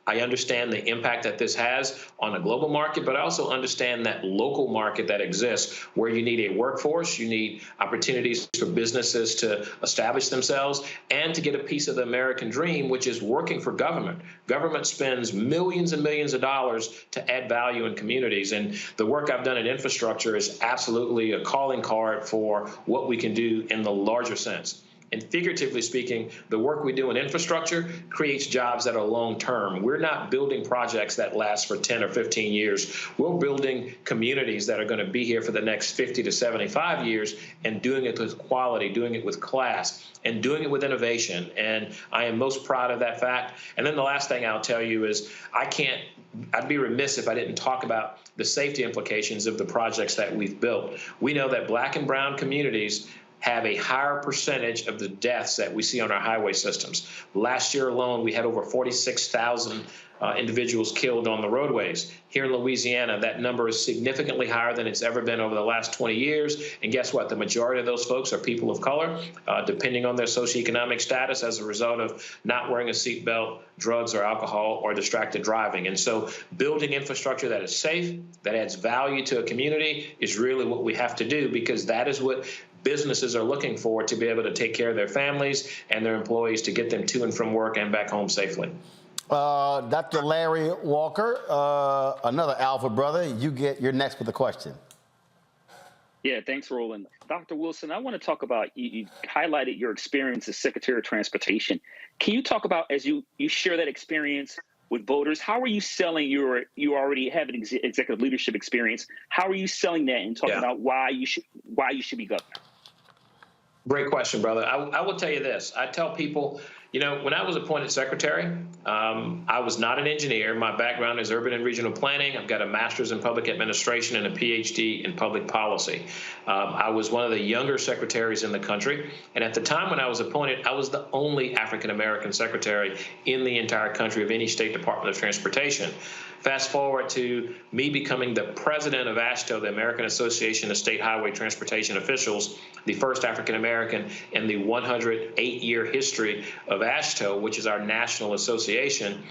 I understand the impact that this has on a global market, but I also understand that local market that exists where you need a workforce, you need opportunities for businesses to establish themselves and to get a piece of the American dream, which is working for government. Government spends millions and millions of dollars to add value in communities. And the work I've done in infrastructure is absolutely a calling card for what we can do in the larger sense. And figuratively speaking, the work we do in infrastructure creates jobs that are long-term. We're not building projects that last for 10 or 15 years. We're building communities that are going to be here for the next 50 to 75 years, and doing it with quality, doing it with class, and doing it with innovation. And I am most proud of that fact. And then the last thing I'll tell you is I'd be remiss if I didn't talk about the safety implications of the projects that we've built. We know that Black and brown communities have a higher percentage of the deaths that we see on our highway systems. Last year alone, we had over 46,000 individuals killed on the roadways. Here in Louisiana, that number is significantly higher than it's ever been over the last 20 years. And guess what? The majority of those folks are people of color, depending on their socioeconomic status as a result of not wearing a seatbelt, drugs or alcohol, or distracted driving. And so building infrastructure that is safe, that adds value to a community is really what we have to do, because that is what businesses are looking for, to be able to take care of their families and their employees, to get them to and from work and back home safely. Dr. Larry Walker, another Alpha brother, you're next with the question. Yeah, thanks, Roland. Dr. Wilson, I want to talk about, you highlighted your experience as Secretary of Transportation. Can you talk about, as you share that experience with voters, how are you selling you already have an executive leadership experience, how are you selling that and talking about why you should be governor? Great question, brother. I will tell you this. I tell people, when I was appointed secretary, I was not an engineer. My background is urban and regional planning. I've got a master's in public administration and a PhD in public policy. I was one of the younger secretaries in the country. And at the time when I was appointed, I was the only African-American secretary in the entire country of any state department of transportation. Fast forward to me becoming the president of AASHTO, the American Association of State Highway Transportation Officials, the first African-American in the 108-year history of AASHTO, which is our national association.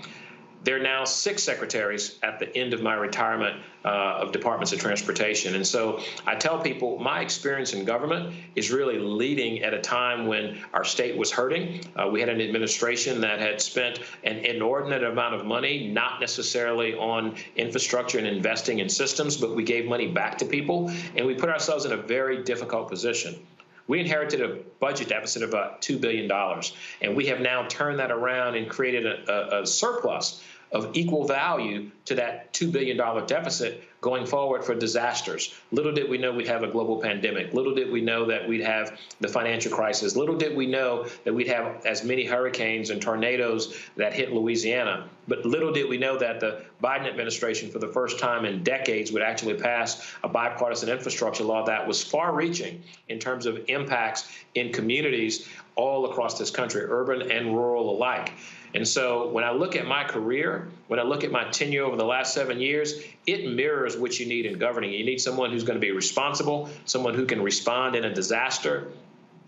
There are now 6 secretaries at the end of my retirement of departments of transportation. And so I tell people my experience in government is really leading at a time when our state was hurting. We had an administration that had spent an inordinate amount of money, not necessarily on infrastructure and investing in systems, but we gave money back to people, and we put ourselves in a very difficult position. We inherited a budget deficit of about $2 billion, and we have now turned that around and created a surplus of equal value to that $2 billion deficit going forward for disasters. Little did we know we'd have a global pandemic. Little did we know that we'd have the financial crisis. Little did we know that we'd have as many hurricanes and tornadoes that hit Louisiana. But little did we know that the Biden administration, for the first time in decades, would actually pass a bipartisan infrastructure law that was far-reaching in terms of impacts in communities all across this country, urban and rural alike. And so when I look at my career, when I look at my tenure over the last 7 years, it mirrors what you need in governing. You need someone who's going to be responsible, someone who can respond in a disaster,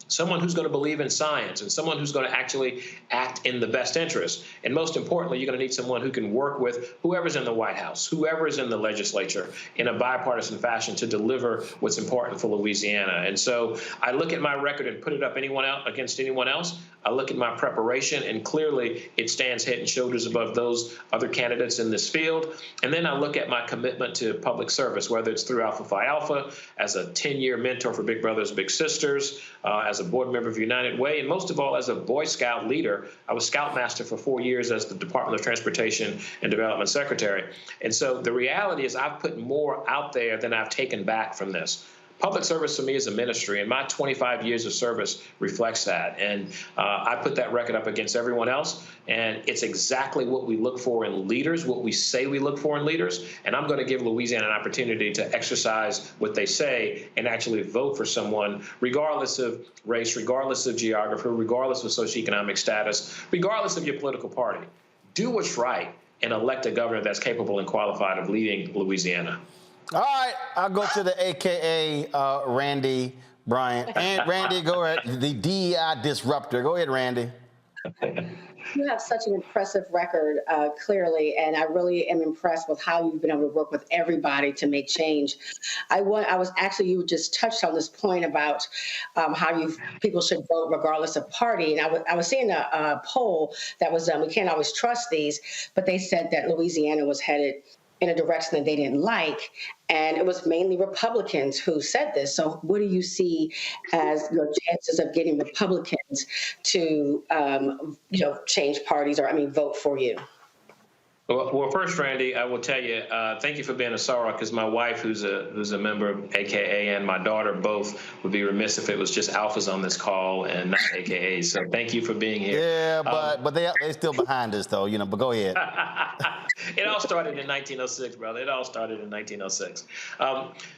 someone who's going to believe in science, and someone who's going to actually act in the best interest. And most importantly, you're going to need someone who can work with whoever's in the White House, whoever's in the legislature, in a bipartisan fashion to deliver what's important for Louisiana. And so I look at my record and put it up against anyone else. I look at my preparation, and clearly it stands head and shoulders above those other candidates in this field. And then I look at my commitment to public service, whether it's through Alpha Phi Alpha, as a 10-year mentor for Big Brothers Big Sisters, as a board member of United Way, and most of all, as a Boy Scout leader. I was Scoutmaster for 4 years as the Department of Transportation and Development Secretary. And so the reality is I've put more out there than I've taken back from this. Public service for me is a ministry, and my 25 years of service reflects that. And I put that record up against everyone else, and it's exactly what we look for in leaders, what we say we look for in leaders. And I'm going to give Louisiana an opportunity to exercise what they say and actually vote for someone, regardless of race, regardless of geography, regardless of socioeconomic status, regardless of your political party. Do what's right and elect a governor that's capable and qualified of leading Louisiana. All right, I'll go to the AKA Randy Bryant. And Randy, go ahead. The DEI disruptor. Go ahead, Randy. You have such an impressive record, clearly, and I really am impressed with how you've been able to work with everybody to make change. You just touched on this point about how people should vote regardless of party, and I was seeing a poll that was we can't always trust these, but they said that Louisiana was headed in a direction that they didn't like. And it was mainly Republicans who said this. So what do you see as your chances of getting Republicans to, change parties or, vote for you? Well, first, Randy, I will tell you, thank you for being a sorrow, because my wife, who's a member of AKA, and my daughter both would be remiss if it was just alphas on this call and not AKA. So thank you for being here. Yeah, but they're still behind us, though, but go ahead. It all started in 1906, brother. It all started in 1906.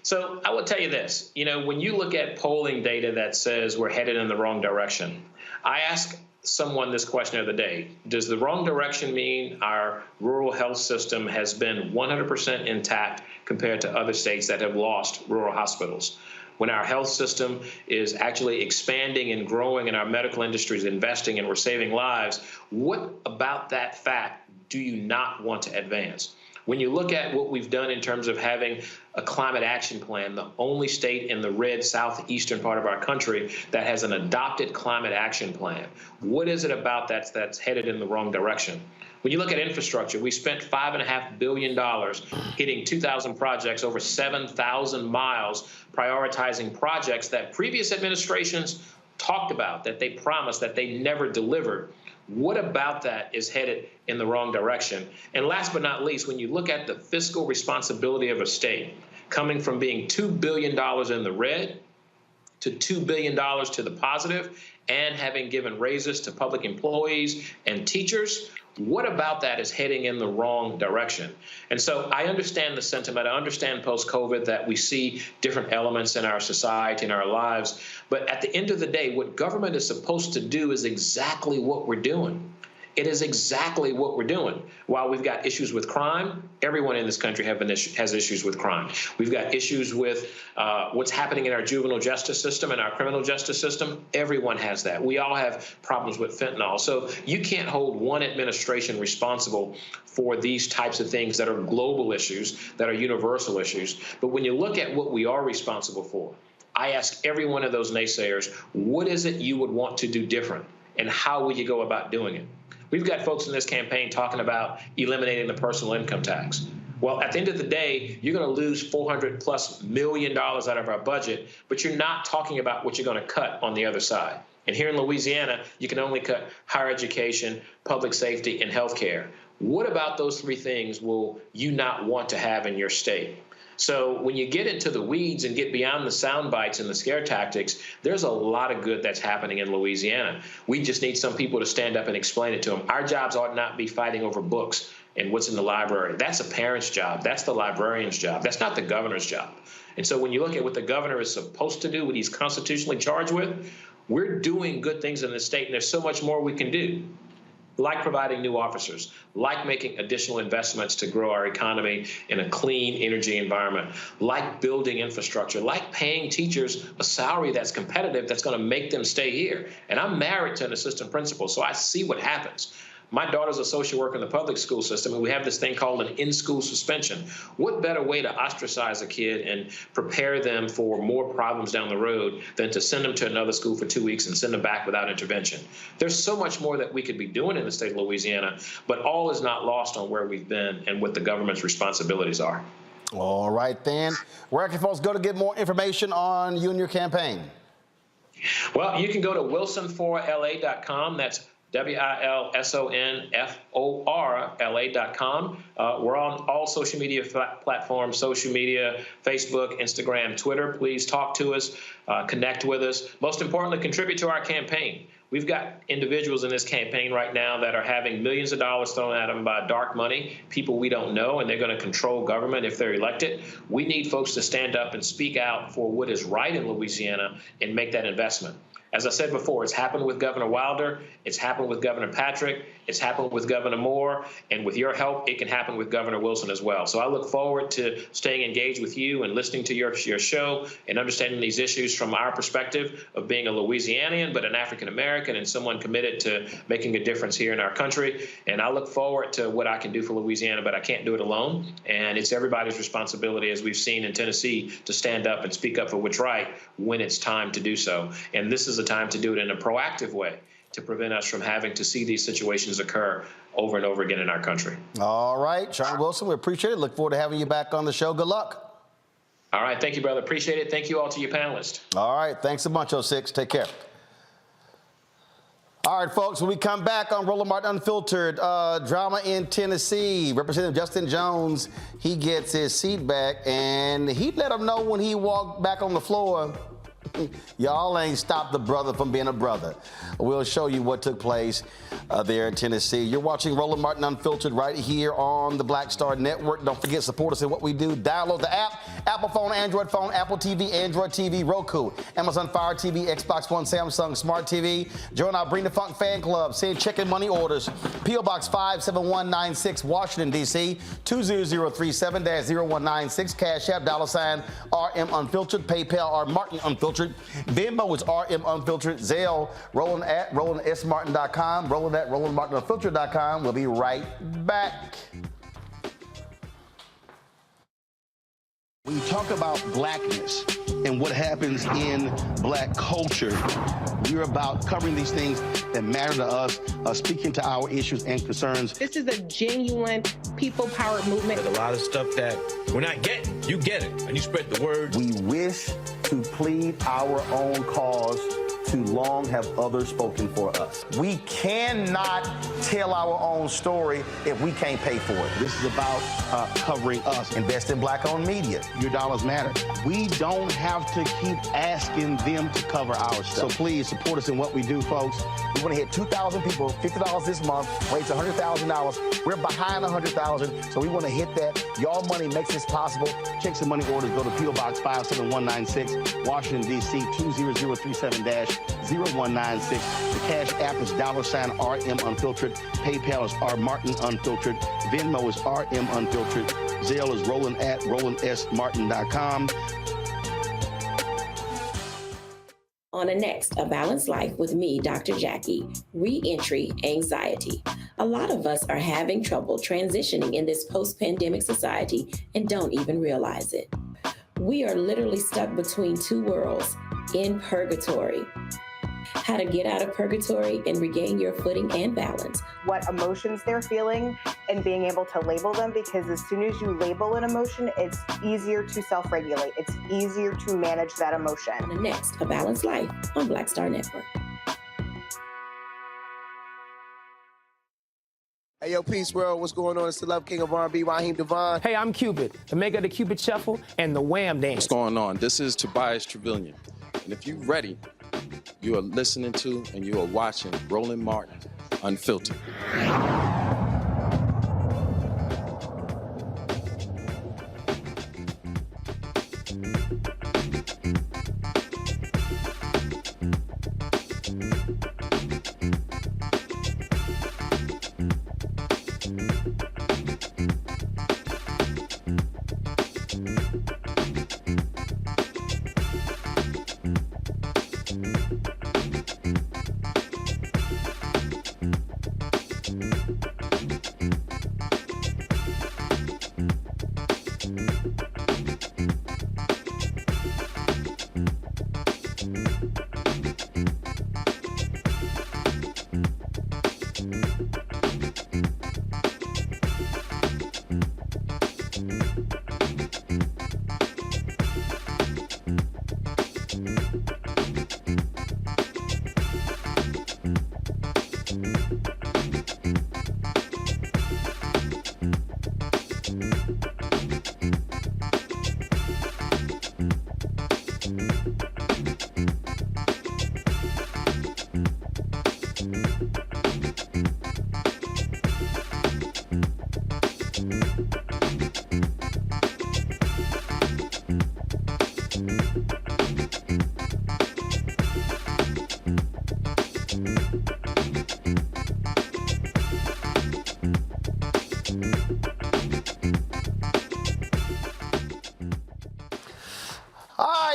So I will tell you this, when you look at polling data that says we're headed in the wrong direction, I ask someone this question of the day: does the wrong direction mean our rural health system has been 100% intact compared to other states that have lost rural hospitals? When our health system is actually expanding and growing and our medical industry is investing and we're saving lives, what about that fact do you not want to advance? When you look at what we've done in terms of having a climate action plan, the only state in the red southeastern part of our country that has an adopted climate action plan, what is it about that's headed in the wrong direction? When you look at infrastructure, we spent $5.5 billion hitting 2,000 projects, over 7,000 miles, prioritizing projects that previous administrations talked about, that they promised, that they never delivered. What about that is headed in the wrong direction? And last but not least, when you look at the fiscal responsibility of a state, coming from being $2 billion in the red to $2 billion to the positive, and having given raises to public employees and teachers, what about that is heading in the wrong direction? And so I understand the sentiment. I understand post-COVID that we see different elements in our society, in our lives. But at the end of the day, what government is supposed to do is exactly what we're doing. It is exactly what we're doing. While we've got issues with crime, everyone in this country has issues with crime. We've got issues with what's happening in our juvenile justice system and our criminal justice system. Everyone has that. We all have problems with fentanyl. So you can't hold one administration responsible for these types of things that are global issues, that are universal issues. But when you look at what we are responsible for, I ask every one of those naysayers, what is it you would want to do different? And how will you go about doing it? We've got folks in this campaign talking about eliminating the personal income tax. Well, at the end of the day, you're going to lose $400+ million out of our budget, but you're not talking about what you're going to cut on the other side. And here in Louisiana, you can only cut higher education, public safety, and health care. What about those three things will you not want to have in your state? So when you get into the weeds and get beyond the sound bites and the scare tactics, there's a lot of good that's happening in Louisiana. We just need some people to stand up and explain it to them. Our jobs ought not be fighting over books and what's in the library. That's a parent's job. That's the librarian's job. That's not the governor's job. And so when you look at what the governor is supposed to do, what he's constitutionally charged with, we're doing good things in the state, and there's so much more we can do, like providing new officers, like making additional investments to grow our economy in a clean energy environment, like building infrastructure, like paying teachers a salary that's competitive, that's going to make them stay here. And I'm married to an assistant principal, so I see what happens. My daughter's a social worker in the public school system, and we have this thing called an in-school suspension. What better way to ostracize a kid and prepare them for more problems down the road than to send them to another school for 2 weeks and send them back without intervention? There's so much more that we could be doing in the state of Louisiana, but all is not lost on where we've been and what the government's responsibilities are. All right, then. Where can folks go to get more information on you and your campaign? Well, you can go to wilsonforla.com. That's WILSONFORLA.com. We're on all social media platforms, social media, Facebook, Instagram, Twitter. Please talk to us, connect with us. Most importantly, contribute to our campaign. We've got individuals in this campaign right now that are having millions of dollars thrown at them by dark money, people we don't know, and they're going to control government if they're elected. We need folks to stand up and speak out for what is right in Louisiana and make that investment. As I said before, it's happened with Governor Wilder, it's happened with Governor Patrick, it's happened with Governor Moore, and with your help, it can happen with Governor Wilson as well. So I look forward to staying engaged with you and listening to your show and understanding these issues from our perspective of being a Louisianian, but an African-American and someone committed to making a difference here in our country. And I look forward to what I can do for Louisiana, but I can't do it alone. And it's everybody's responsibility, as we've seen in Tennessee, to stand up and speak up for what's right when it's time to do so. And this is a time to do it in a proactive way. to prevent us from having to see these situations occur over and over again in our country. All right, Shawn Wilson, we appreciate it. Look forward to having you back on the show. Good luck. All right, thank you, brother. Appreciate it. Thank you all to your panelists. All right, thanks a bunch, 06. Take care. All right, folks, when we come back on Roland Martin Unfiltered, drama in Tennessee. Representative Justin Jones, he gets his seat back, and he let him know when he walked back on the floor, y'all ain't stopped the brother from being a brother. We'll show you what took place there in Tennessee. You're watching Roland Martin Unfiltered right here on the Black Star Network. Don't forget, support us in what we do. Download the app, Apple phone, Android phone, Apple TV, Android TV, Roku, Amazon Fire TV, Xbox One, Samsung Smart TV. Join our Bring the Funk fan club. Send check and money orders. P.O. Box 57196, Washington, D.C. 20037-0196. Cash App, $RM Unfiltered. PayPal, R Martin Unfiltered. Venmo is RM Unfiltered. Zelle, Roland at RolandSMartin.com. Roland at RolandMartinUnfiltered.com. We'll be right back. When you talk about blackness and what happens in black culture, we're about covering these things that matter to us, speaking to our issues and concerns. This is a genuine people-powered movement. There's a lot of stuff that we're not getting. You get it, and you spread the word. We wish to plead our own cause. Too long have others spoken for us. We cannot tell our own story if we can't pay for it. This is about covering us. Invest in black-owned media. Your dollars matter. We don't have to keep asking them to cover our stuff. So please support us in what we do, folks. We want to hit 2,000 people, $50 this month, raise $100,000. We're behind 100,000, so we want to hit that. Y'all money makes this possible. Checks and money orders go to P.O. Box 57196, Washington, D.C. 20037-0196. The Cash App is $RM Unfiltered. PayPal is R Martin Unfiltered. Venmo is RM Unfiltered. Zelle is Roland at RolandSMartin.com. On the next, A Balanced Life with me, Dr. Jackie, Reentry Anxiety. A lot of us are having trouble transitioning in this post-pandemic society and don't even realize it. We are literally stuck between two worlds, in purgatory. How to get out of purgatory and regain your footing and balance. What emotions they're feeling and being able to label them, because as soon as you label an emotion, it's easier to self-regulate. It's easier to manage that emotion. On the next, A Balanced Life on Black Star Network. Hey, yo, Peace World, what's going on? It's the Love King of R&B, Raheem Devon. Hey, I'm Cupid, the maker of the Cupid Shuffle and the Wham Dance. What's going on? This is Tobias Trevelyan. And if you're ready, you are listening to and you are watching Roland Martin Unfiltered.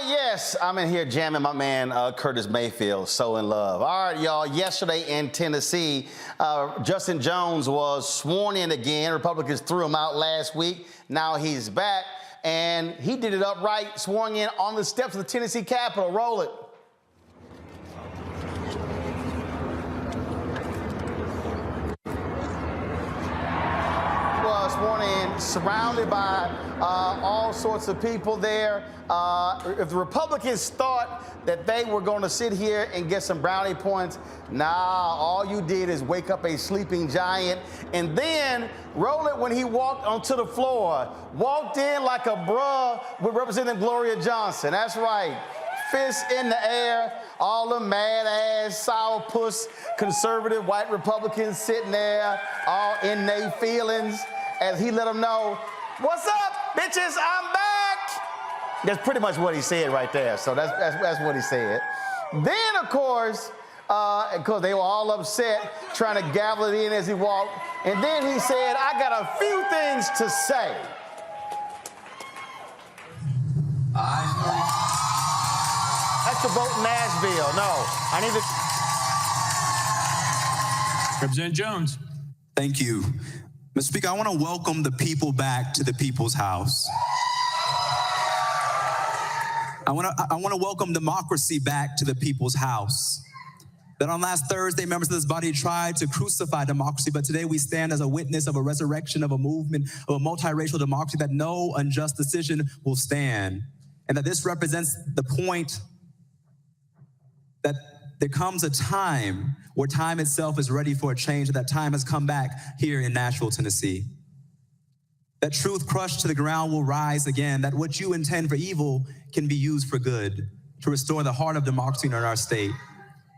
Yes, I'm in here jamming my man Curtis Mayfield, So in Love. All right, y'all, yesterday in Tennessee, Justin Jones was sworn in again. Republicans threw him out last week. Now he's back, and he did it upright, sworn in on the steps of the Tennessee Capitol. Roll it. sworn in, surrounded by all sorts of people there. If the Republicans thought that they were going to sit here and get some brownie points, nah, all you did is wake up a sleeping giant. And then Rowland, when he walked onto the floor, walked in like a bruh with Representative Gloria Johnson. That's right. Fists in the air, all the mad-ass, sourpuss, conservative white Republicans sitting there, all in their feelings, as he let them know, what's up, bitches, I'm back. That's pretty much what he said right there, so that's what he said. Then, of course, because they were all upset, trying to gavel it in as he walked, and then he said, I got a few things to say. Extra vote in Nashville. No, I need to. Representative Jones. Thank you. Mr. Speaker, I want to welcome the people back to the people's house. I want to welcome democracy back to the people's house. That on last Thursday, members of this body tried to crucify democracy, but today we stand as a witness of a resurrection of a movement of a multiracial democracy that no unjust decision will stand. And that this represents the point that there comes a time where time itself is ready for a change, and that time has come back here in Nashville, Tennessee. That truth crushed to the ground will rise again, that what you intend for evil can be used for good, to restore the heart of democracy in our state.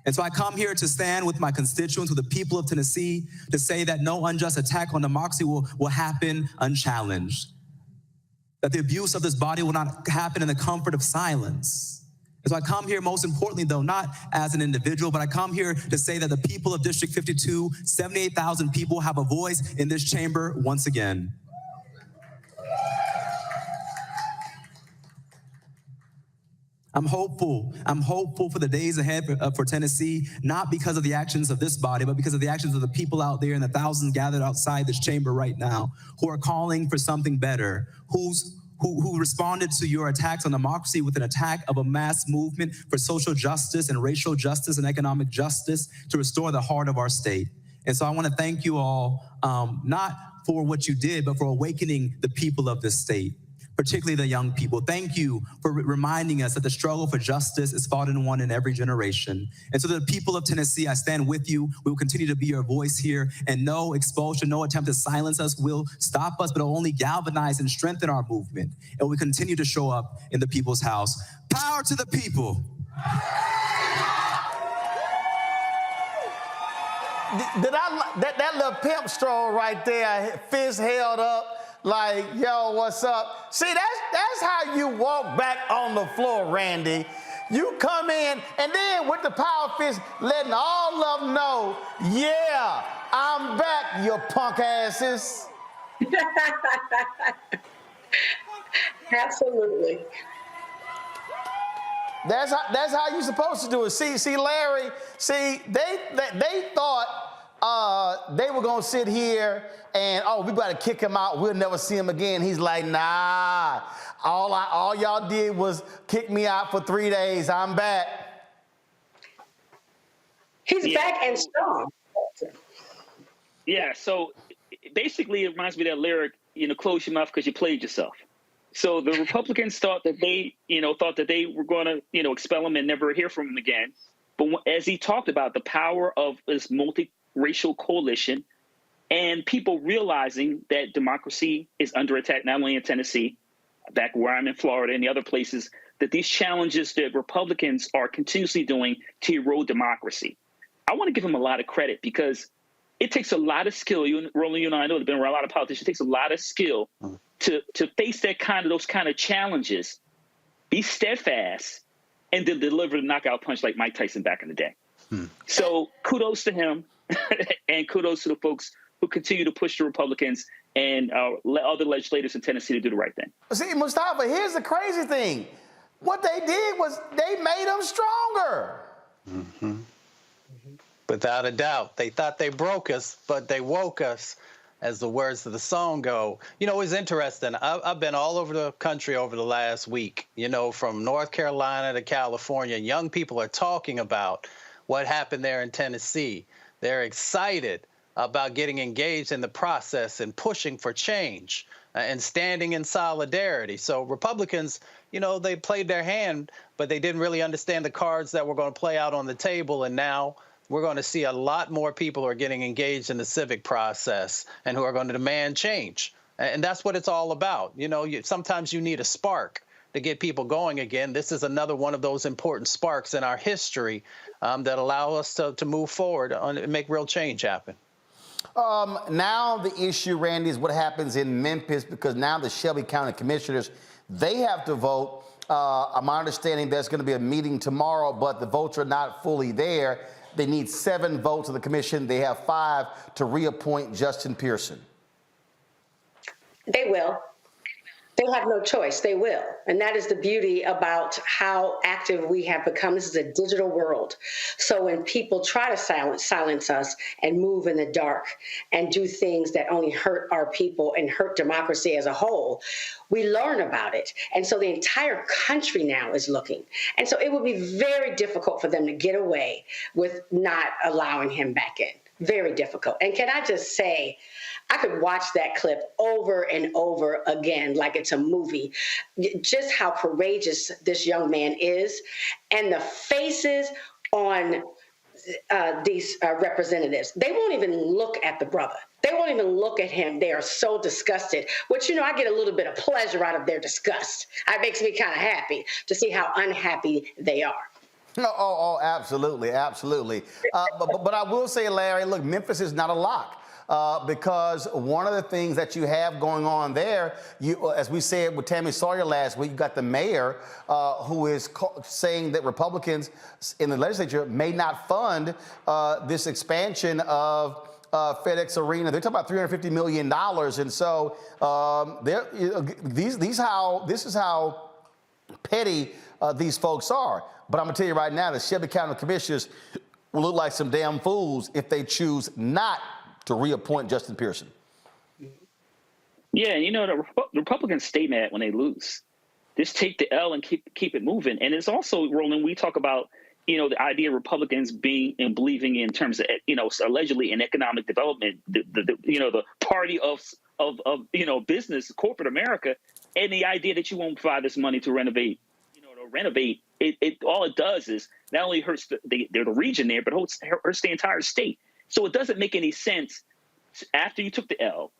And so I come here to stand with my constituents, with the people of Tennessee, to say that no unjust attack on democracy will happen unchallenged. That the abuse of this body will not happen in the comfort of silence. And so I come here, most importantly, though, not as an individual, but I come here to say that the people of District 52, 78,000 people, have a voice in this chamber once again. I'm hopeful for the days ahead for Tennessee, not because of the actions of this body, but because of the actions of the people out there and the thousands gathered outside this chamber right now who are calling for something better, who responded to your attacks on democracy with an attack of a mass movement for social justice and racial justice and economic justice to restore the heart of our state. And so I want to thank you all, not for what you did, but for awakening the people of this state, particularly the young people. Thank you for reminding us that the struggle for justice is fought and won in every generation. And so the people of Tennessee, I stand with you. We will continue to be your voice here, and no expulsion, no attempt to silence us will stop us, but it'll only galvanize and strengthen our movement. And we continue to show up in the people's house. Power to the people. That little pimp stroll right there, fist held up, like, yo, what's up? See, that's how you walk back on the floor, Randy. You come in, and then with the power fist, letting all of them know, yeah, I'm back, you punk asses. Absolutely. That's how you're supposed to do it. See, Larry, they thought they were gonna sit here and, oh, we gotta kick him out. We'll never see him again. He's like, nah. All y'all did was kick me out for 3 days. I'm back. He's back and strong. Yeah. So basically, it reminds me of that lyric, close your mouth because you played yourself. So the Republicans thought that they were going to, expel him and never hear from him again. But as he talked about the power of this multiracial coalition and people realizing that democracy is under attack, not only in Tennessee, back where I'm in Florida and the other places, that these challenges that Republicans are continuously doing to erode democracy. I want to give him a lot of credit because it takes a lot of skill. Roland, you and I know there's been around a lot of politicians. It takes a lot of skill to face those kind of challenges, be steadfast, and then deliver the knockout punch like Mike Tyson back in the day. So kudos to him, and kudos to the folks who continue to push the Republicans and other legislators in Tennessee to do the right thing. See, Mustafa, here's the crazy thing. What they did was they made them stronger. Mm-hmm. Without a doubt. They thought they broke us, but they woke us, as the words of the song go. It was interesting. I've been all over the country over the last week, from North Carolina to California. Young people are talking about what happened there in Tennessee. They're excited about getting engaged in the process and pushing for change and standing in solidarity. So Republicans, you know, they played their hand, but they didn't really understand the cards that were going to play out on the table. And now we're going to see a lot more people who are getting engaged in the civic process and who are going to demand change. And that's what it's all about. You know, sometimes you need a spark to get people going again. This is another one of those important sparks in our history that allow us to move forward and make real change happen. Now the issue, Randy, is what happens in Memphis, because now the Shelby County Commissioners, they have to vote. My understanding there's going to be a meeting tomorrow, but the votes are not fully there. They need 7 votes of the commission. They have 5 to reappoint Justin Pearson. They will. They have no choice. They will. And that is the beauty about how active we have become. This is a digital world. So when people try to silence us and move in the dark and do things that only hurt our people and hurt democracy as a whole, we learn about it. And so the entire country now is looking. And so it would be very difficult for them to get away with not allowing him back in. Very difficult. And can I just say, I could watch that clip over and over again like it's a movie, just how courageous this young man is, and the faces on these representatives. They won't even look at the brother. They won't even look at him. They are so disgusted, which, you know, I get a little bit of pleasure out of their disgust. It makes me kind of happy to see how unhappy they are. Oh, absolutely, absolutely. But I will say, Larry, look, Memphis is not a lock. Because one of the things that you have going on there, as we said with Tammy Sawyer last week, you got the mayor who is saying that Republicans in the legislature may not fund this expansion of FedEx Arena. They're talking about $350 million. And so this is how petty these folks are. But I'm going to tell you right now, the Shelby County Commissioners will look like some damn fools if they choose not to reappoint Justin Pearson. Yeah, you know, the Republicans stay mad when they lose. Just take the L and keep it moving. And it's also, Roland, we talk about, you know, the idea of Republicans being and believing in terms of, you know, allegedly in economic development, the party of business, corporate America, and the idea that you won't provide this money to renovate, it all it does is not only hurts the region there, but hurts the entire state. So it doesn't make any sense after you took the L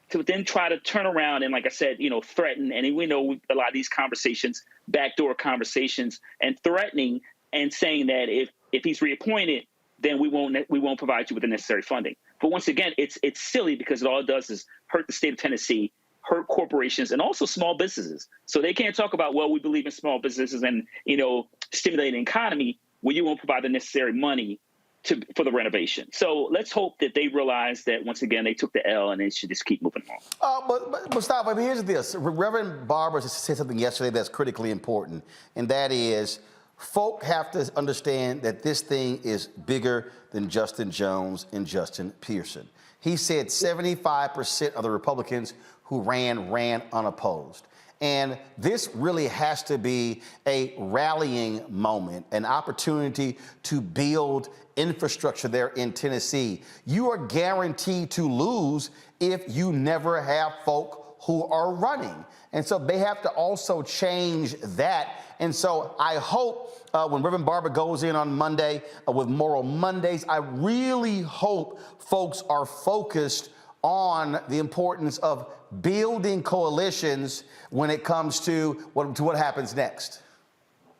to then try to turn around and, like I said, you know, threaten. And we know a lot of these conversations, backdoor conversations, and threatening and saying that if he's reappointed, then we won't provide you with the necessary funding. But once again, it's silly, because all it does is hurt the state of Tennessee, hurt corporations, and also small businesses. So they can't talk about, well, we believe in small businesses and, you know, stimulating the economy when you won't provide the necessary money for the renovation. So let's hope that they realize that, once again, they took the L and they should just keep moving on. But stop. I mean, here's this. Reverend Barber said something yesterday that's critically important, and that is folk have to understand that this thing is bigger than Justin Jones and Justin Pearson. He said 75% of the Republicans who ran unopposed. And this really has to be a rallying moment, an opportunity to build infrastructure there in Tennessee. You are guaranteed to lose if you never have folk who are running. And so they have to also change that. And so I hope when Reverend Barber goes in on Monday with Moral Mondays, I really hope folks are focused on the importance of building coalitions when it comes to what happens next.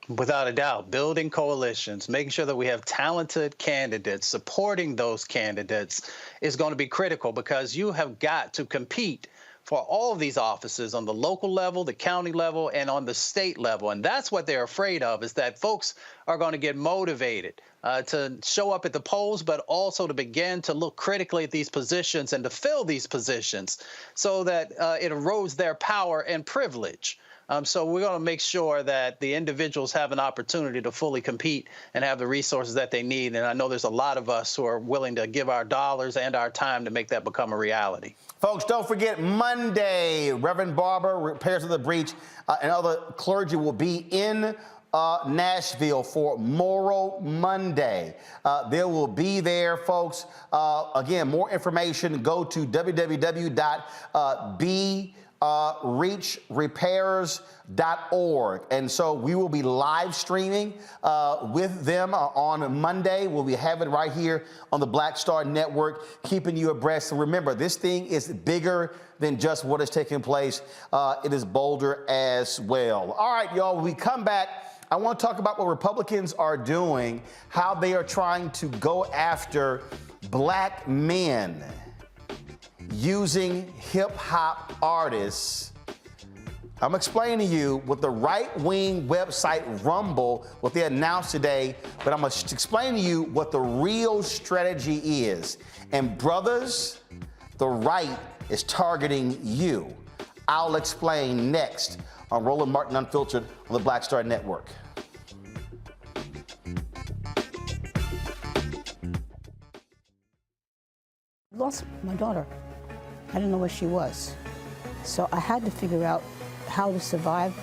Without a doubt, building coalitions, making sure that we have talented candidates, supporting those candidates is going to be critical, because you have got to compete for all of these offices on the local level, the county level, and on the state level. And that's what they're afraid of, is that folks are going to get motivated to show up at the polls, but also to begin to look critically at these positions and to fill these positions so that it erodes their power and privilege. So we're going to make sure that the individuals have an opportunity to fully compete and have the resources that they need. And I know there's a lot of us who are willing to give our dollars and our time to make that become a reality. Folks, don't forget Monday, Reverend Barber, repairs of the breach, and other clergy will be in Nashville for Moral Monday. There will be there, folks. Again, more information, go to www.breachrepairs.org. And so we will be live streaming with them on Monday. We'll be having it right here on the Black Star Network, keeping you abreast. So remember, this thing is bigger than just what is taking place. It is bolder as well. All right, y'all, when we come back, I want to talk about what Republicans are doing, how they are trying to go after black men using hip-hop artists. I'm explaining to you what the right-wing website Rumble, what they announced today, but I'm going to explain to you what the real strategy is. And brothers, the right is targeting you. I'll explain next on Roland Martin Unfiltered on the Black Star Network. Lost my daughter. I didn't know where she was. So I had to figure out how to survive,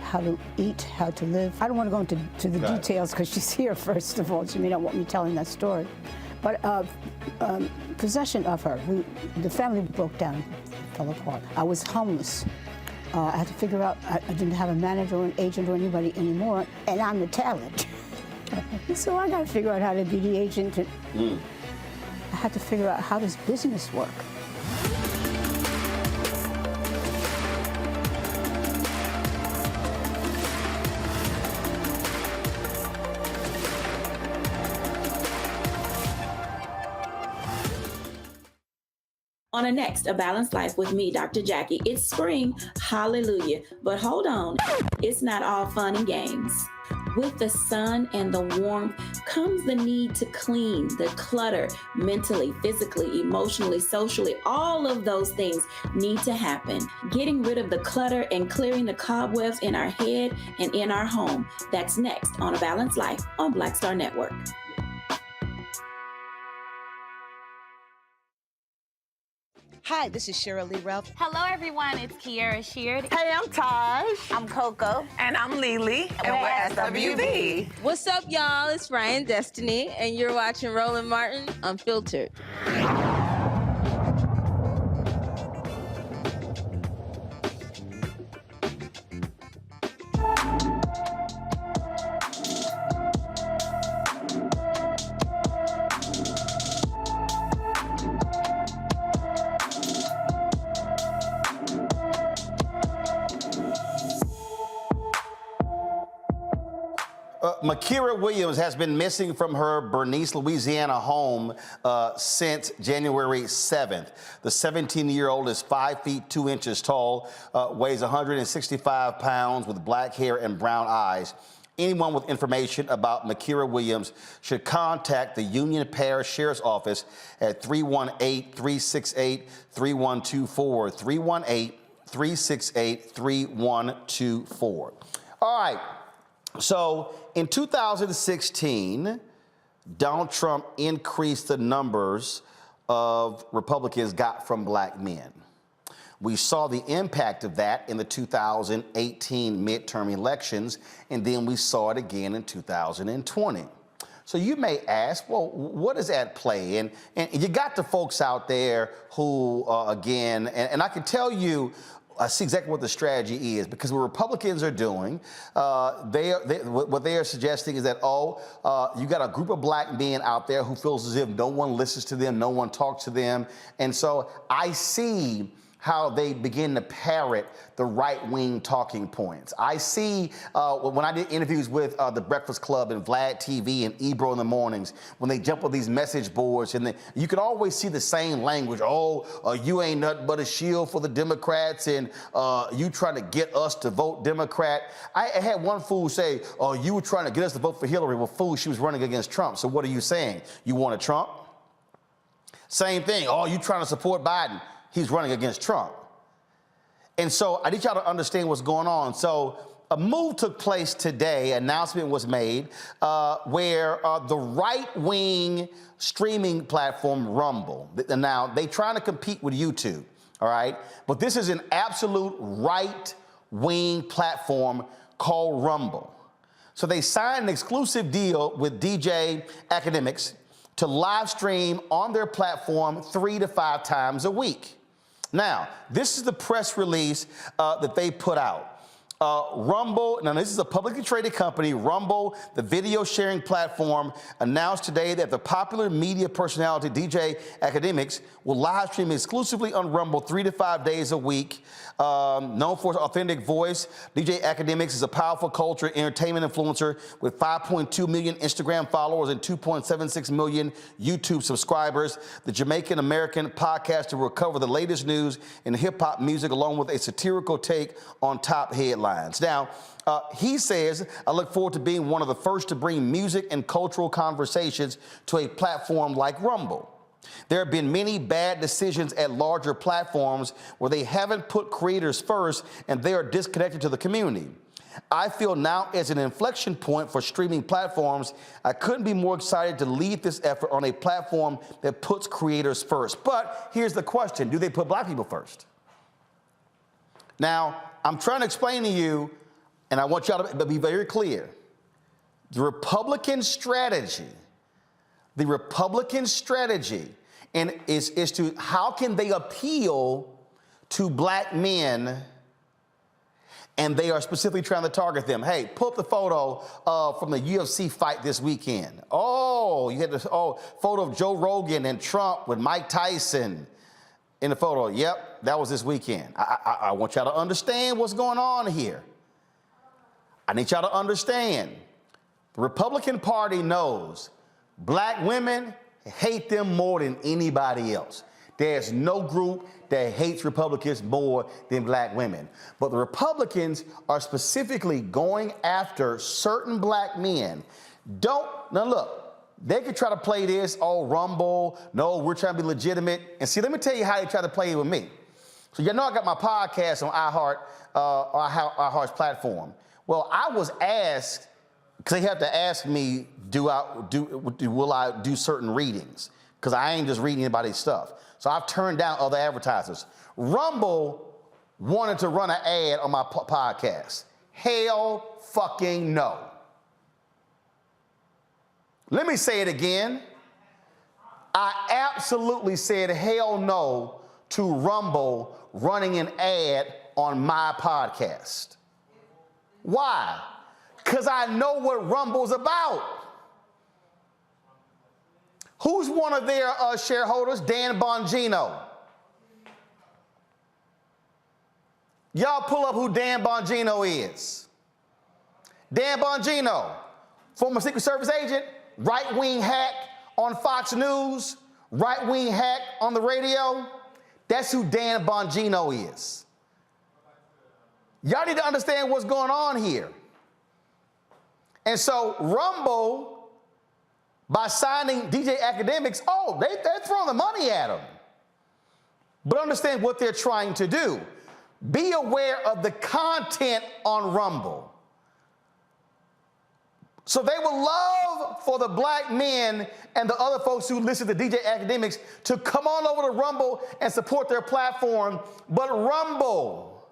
how to eat, how to live. I don't want to go into the details because she's here, first of all. She may not want me telling that story. But possession of her, the family broke down, fell apart. I was homeless. I had to figure out, I didn't have a manager or an agent or anybody anymore, and I'm the talent. So I got to figure out how to be the agent. I had to figure out, how does business work? On a next, A Balanced Life with me, Dr. Jackie. It's spring, hallelujah. But hold on, it's not all fun and games. With the sun and the warmth comes the need to clean, the clutter, mentally, physically, emotionally, socially. All of those things need to happen. Getting rid of the clutter and clearing the cobwebs in our head and in our home. That's next on A Balanced Life on Black Star Network. Hi, this is Cheryl Lee Ralph. Hello, everyone. It's Kiara Sheard. Hey, I'm Taj. I'm Coco. And I'm Lily. And we're SWB. What's up, y'all? It's Ryan Destiny, and you're watching Roland Martin Unfiltered. Makira Williams has been missing from her Bernice, Louisiana home since January 7th. The 17-year-old is 5 feet 2 inches tall, weighs 165 pounds with black hair and brown eyes. Anyone with information about Makira Williams should contact the Union Parish Sheriff's Office at 318-368-3124, 318-368-3124. All right. So in 2016, Donald Trump increased the numbers of Republicans got from black men. We saw the impact of that in the 2018 midterm elections, and then we saw it again in 2020. So you may ask, well, what is at play? And you got the folks out there who, again, and I can tell you, I see exactly what the strategy is, because what Republicans are doing, what they are suggesting is that, you got a group of black men out there who feels as if no one listens to them, no one talks to them. And so I see how they begin to parrot the right-wing talking points. I see when I did interviews with The Breakfast Club and Vlad TV and Ebro in the mornings, when they jump on these message boards, and you could always see the same language. You ain't nothing but a shield for the Democrats, and you trying to get us to vote Democrat. I had one fool say, you were trying to get us to vote for Hillary. Well, fool, she was running against Trump. So what are you saying? You want a Trump? Same thing. You trying to support Biden. He's running against Trump. And so I need y'all to understand what's going on. So a move took place today, announcement was made, where the right-wing streaming platform Rumble, now they trying to compete with YouTube, all right? But this is an absolute right-wing platform called Rumble. So they signed an exclusive deal with DJ Academics to live stream on their platform 3 to 5 times a week. Now, this is the press release that they put out. Rumble, now this is a publicly traded company, Rumble, the video sharing platform, announced today that the popular media personality DJ Academics will live stream exclusively on Rumble 3 to 5 days a week. Known for his authentic voice, DJ Academics is a powerful culture entertainment influencer with 5.2 million Instagram followers and 2.76 million YouTube subscribers. The Jamaican-American podcaster will cover the latest news in hip-hop music along with a satirical take on top headlines. Now, he says, I look forward to being one of the first to bring music and cultural conversations to a platform like Rumble. There have been many bad decisions at larger platforms where they haven't put creators first and they are disconnected to the community. I feel now is an inflection point for streaming platforms. I couldn't be more excited to lead this effort on a platform that puts creators first. But here's the question, do they put black people first? Now, I'm trying to explain to you, and I want y'all to be very clear, the Republican strategy is to how can they appeal to black men, and they are specifically trying to target them. Hey, pull up the photo from the UFC fight this weekend. Oh, you had this photo of Joe Rogan and Trump with Mike Tyson in the photo. Yep, that was this weekend. I want y'all to understand what's going on here. I need y'all to understand. The Republican Party knows black women hate them more than anybody else. There's no group that hates Republicans more than black women. But the Republicans are specifically going after certain black men. Now look, they could try to play this, Rumble, no, we're trying to be legitimate. And see, let me tell you how they try to play it with me. So you know I got my podcast on iHeart's platform. Well, I was asked, because they have to ask me, will I do certain readings? Because I ain't just reading anybody's stuff. So I've turned down other advertisers. Rumble wanted to run an ad on my podcast. Hell fucking no. Let me say it again. I absolutely said hell no to Rumble running an ad on my podcast. Why? Because I know what Rumble's about. Who's one of their shareholders? Dan Bongino. Y'all pull up who Dan Bongino is. Dan Bongino, former Secret Service agent, right-wing hack on Fox News, right-wing hack on the radio. That's who Dan Bongino is. Y'all need to understand what's going on here. And so Rumble, by signing DJ Academics, they're throwing the money at them. But understand what they're trying to do. Be aware of the content on Rumble. So they would love for the black men and the other folks who listen to DJ Academics to come on over to Rumble and support their platform, but Rumble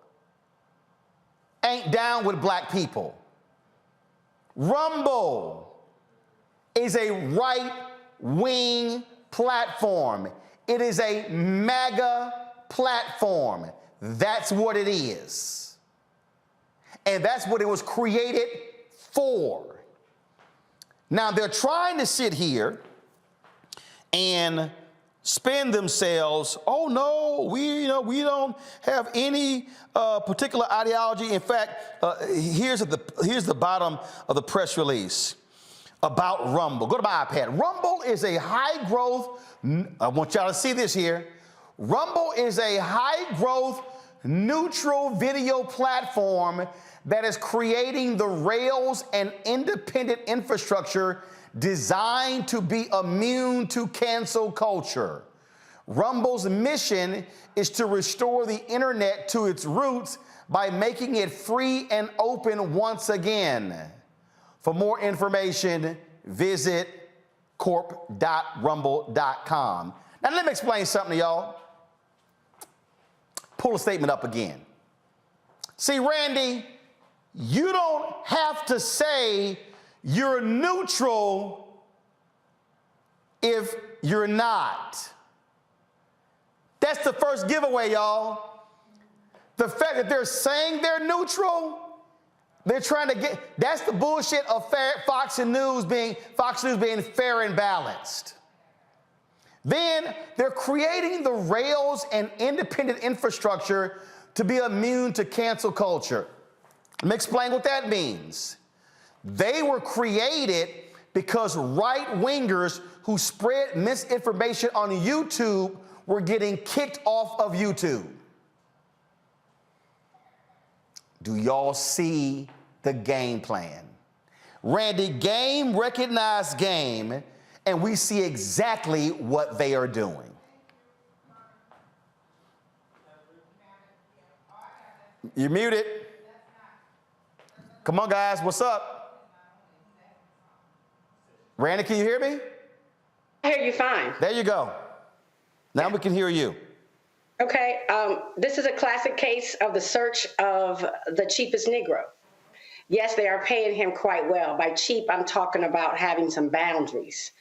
ain't down with black people. Rumble is a right-wing platform. It is a MAGA platform. That's what it is. And that's what it was created for. Now they're trying to sit here and spin themselves, oh no, we don't have any particular ideology. In fact, here's the bottom of the press release about Rumble. Go to my iPad. Rumble is a high-growth, I want y'all to see this here. Rumble is a high-growth, neutral video platform that is creating the rails and independent infrastructure designed to be immune to cancel culture. Rumble's mission is to restore the internet to its roots by making it free and open once again. For more information, visit corp.rumble.com. Now let me explain something to y'all. Pull the statement up again. See, Randy, You don't have to say you're neutral if you're not. That's the first giveaway, y'all. The fact that they're saying they're neutral, they're trying to get, that's the bullshit of Fox News being fair and balanced. Then they're creating the rails and independent infrastructure to be immune to cancel culture. Let me explain what that means. They were created because right-wingers who spread misinformation on YouTube were getting kicked off of YouTube. Do y'all see the game plan? Randy, game recognized game, and we see exactly what they are doing. You're muted. Come on, guys, what's up? Randy, can you hear me? I hear you fine. There you go. Now we can hear you. Okay, this is a classic case of the search of the cheapest Negro. Yes, they are paying him quite well. By cheap, I'm talking about having some boundaries,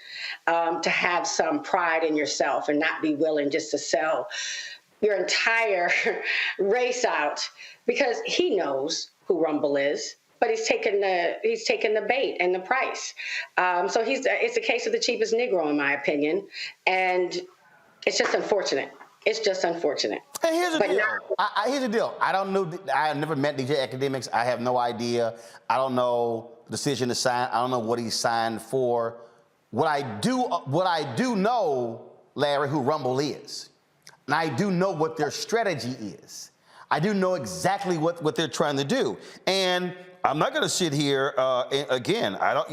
to have some pride in yourself and not be willing just to sell your entire race out, because he knows who Rumble is, but he's taken the bait and the price. So it's a case of the cheapest Negro, in my opinion, and it's just unfortunate. It's just unfortunate. And here's the deal. Here's the deal. I don't know. I have never met DJ Academics. I have no idea. I don't know the decision to sign. I don't know what he signed for. What I do know, Larry, who Rumble is. And I do know what their strategy is. I do know exactly what they're trying to do. And I'm not going to sit here again. I don't,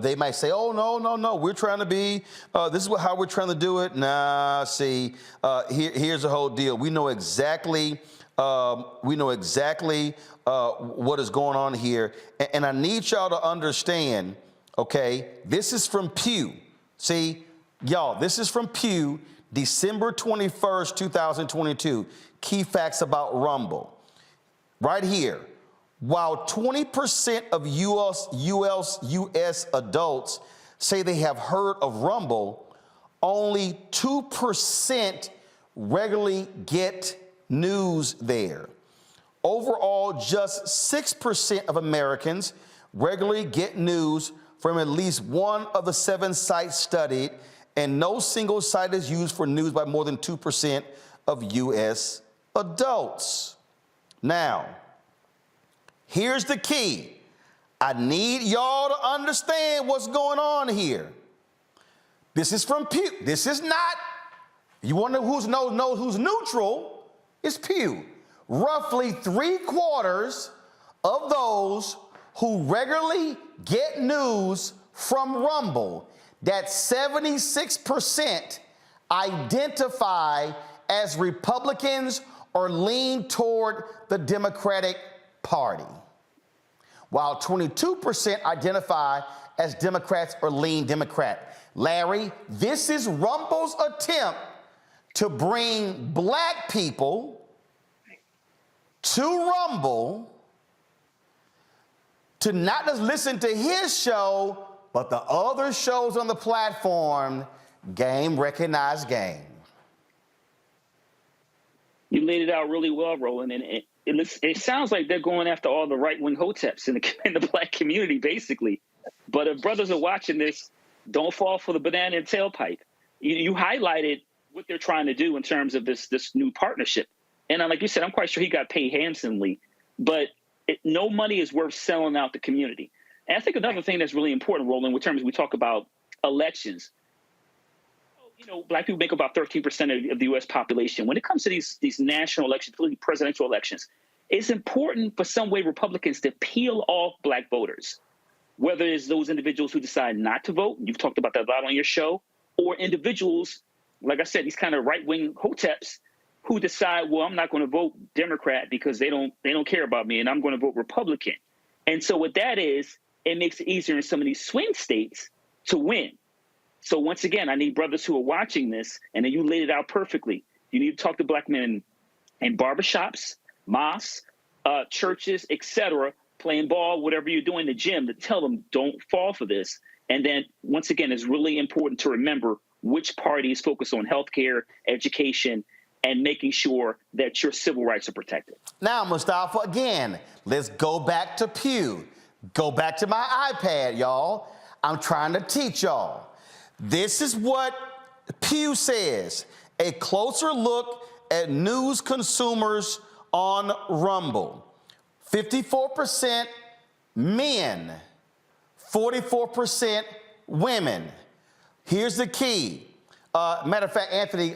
they might say, oh, no, we're trying to be, this is how we're trying to do it. Nah, see, here's the whole deal. We know exactly what is going on here. And I need y'all to understand, okay, this is from Pew. See, y'all, this is from Pew, December 21st, 2022. Key facts about Rumble. Right here, while 20% of U.S. adults say they have heard of Rumble, only 2% regularly get news there. Overall, just 6% of Americans regularly get news from at least one of the 7 sites studied, and no single site is used for news by more than 2% of U.S. adults. Now, here's the key. I need y'all to understand what's going on here. This is from Pew. This is not, you want to know who's neutral? It's Pew. Roughly 3/4 of those who regularly get news from Rumble, that 76% identify as Republicans or lean toward the Democratic Party, while 22% identify as Democrats or lean Democrat. Larry, this is Rumble's attempt to bring black people to Rumble to not just listen to his show, but the other shows on the platform. Game recognized game. You laid it out really well, Roland, and it sounds like they're going after all the right-wing hoteps in the black community, basically. But if brothers are watching this, don't fall for the banana and tailpipe. You highlighted what they're trying to do in terms of this new partnership. And like you said, I'm quite sure he got paid handsomely, but no money is worth selling out the community. And I think another thing that's really important, Roland, in terms of we talk about elections, black people make about 13% of the U.S. population. When it comes to these national elections, particularly presidential elections, it's important for some way Republicans to peel off black voters, whether it's those individuals who decide not to vote, you've talked about that a lot on your show, or individuals, like I said, these kind of right-wing hoteps who decide, well, I'm not going to vote Democrat because they don't care about me, and I'm going to vote Republican. And so what that is, it makes it easier in some of these swing states to win. So once again, I need brothers who are watching this, and then you laid it out perfectly. You need to talk to black men in barbershops, mosques, churches, etc., playing ball, whatever you're doing in the gym, to tell them don't fall for this. And then once again, it's really important to remember which party is focused on healthcare, education, and making sure that your civil rights are protected. Now, Mustafa, again, let's go back to Pew. Go back to my iPad, y'all. I'm trying to teach y'all. This is what Pew says. A closer look at news consumers on Rumble. 54% men, 44% women. Here's the key. Matter of fact, Anthony,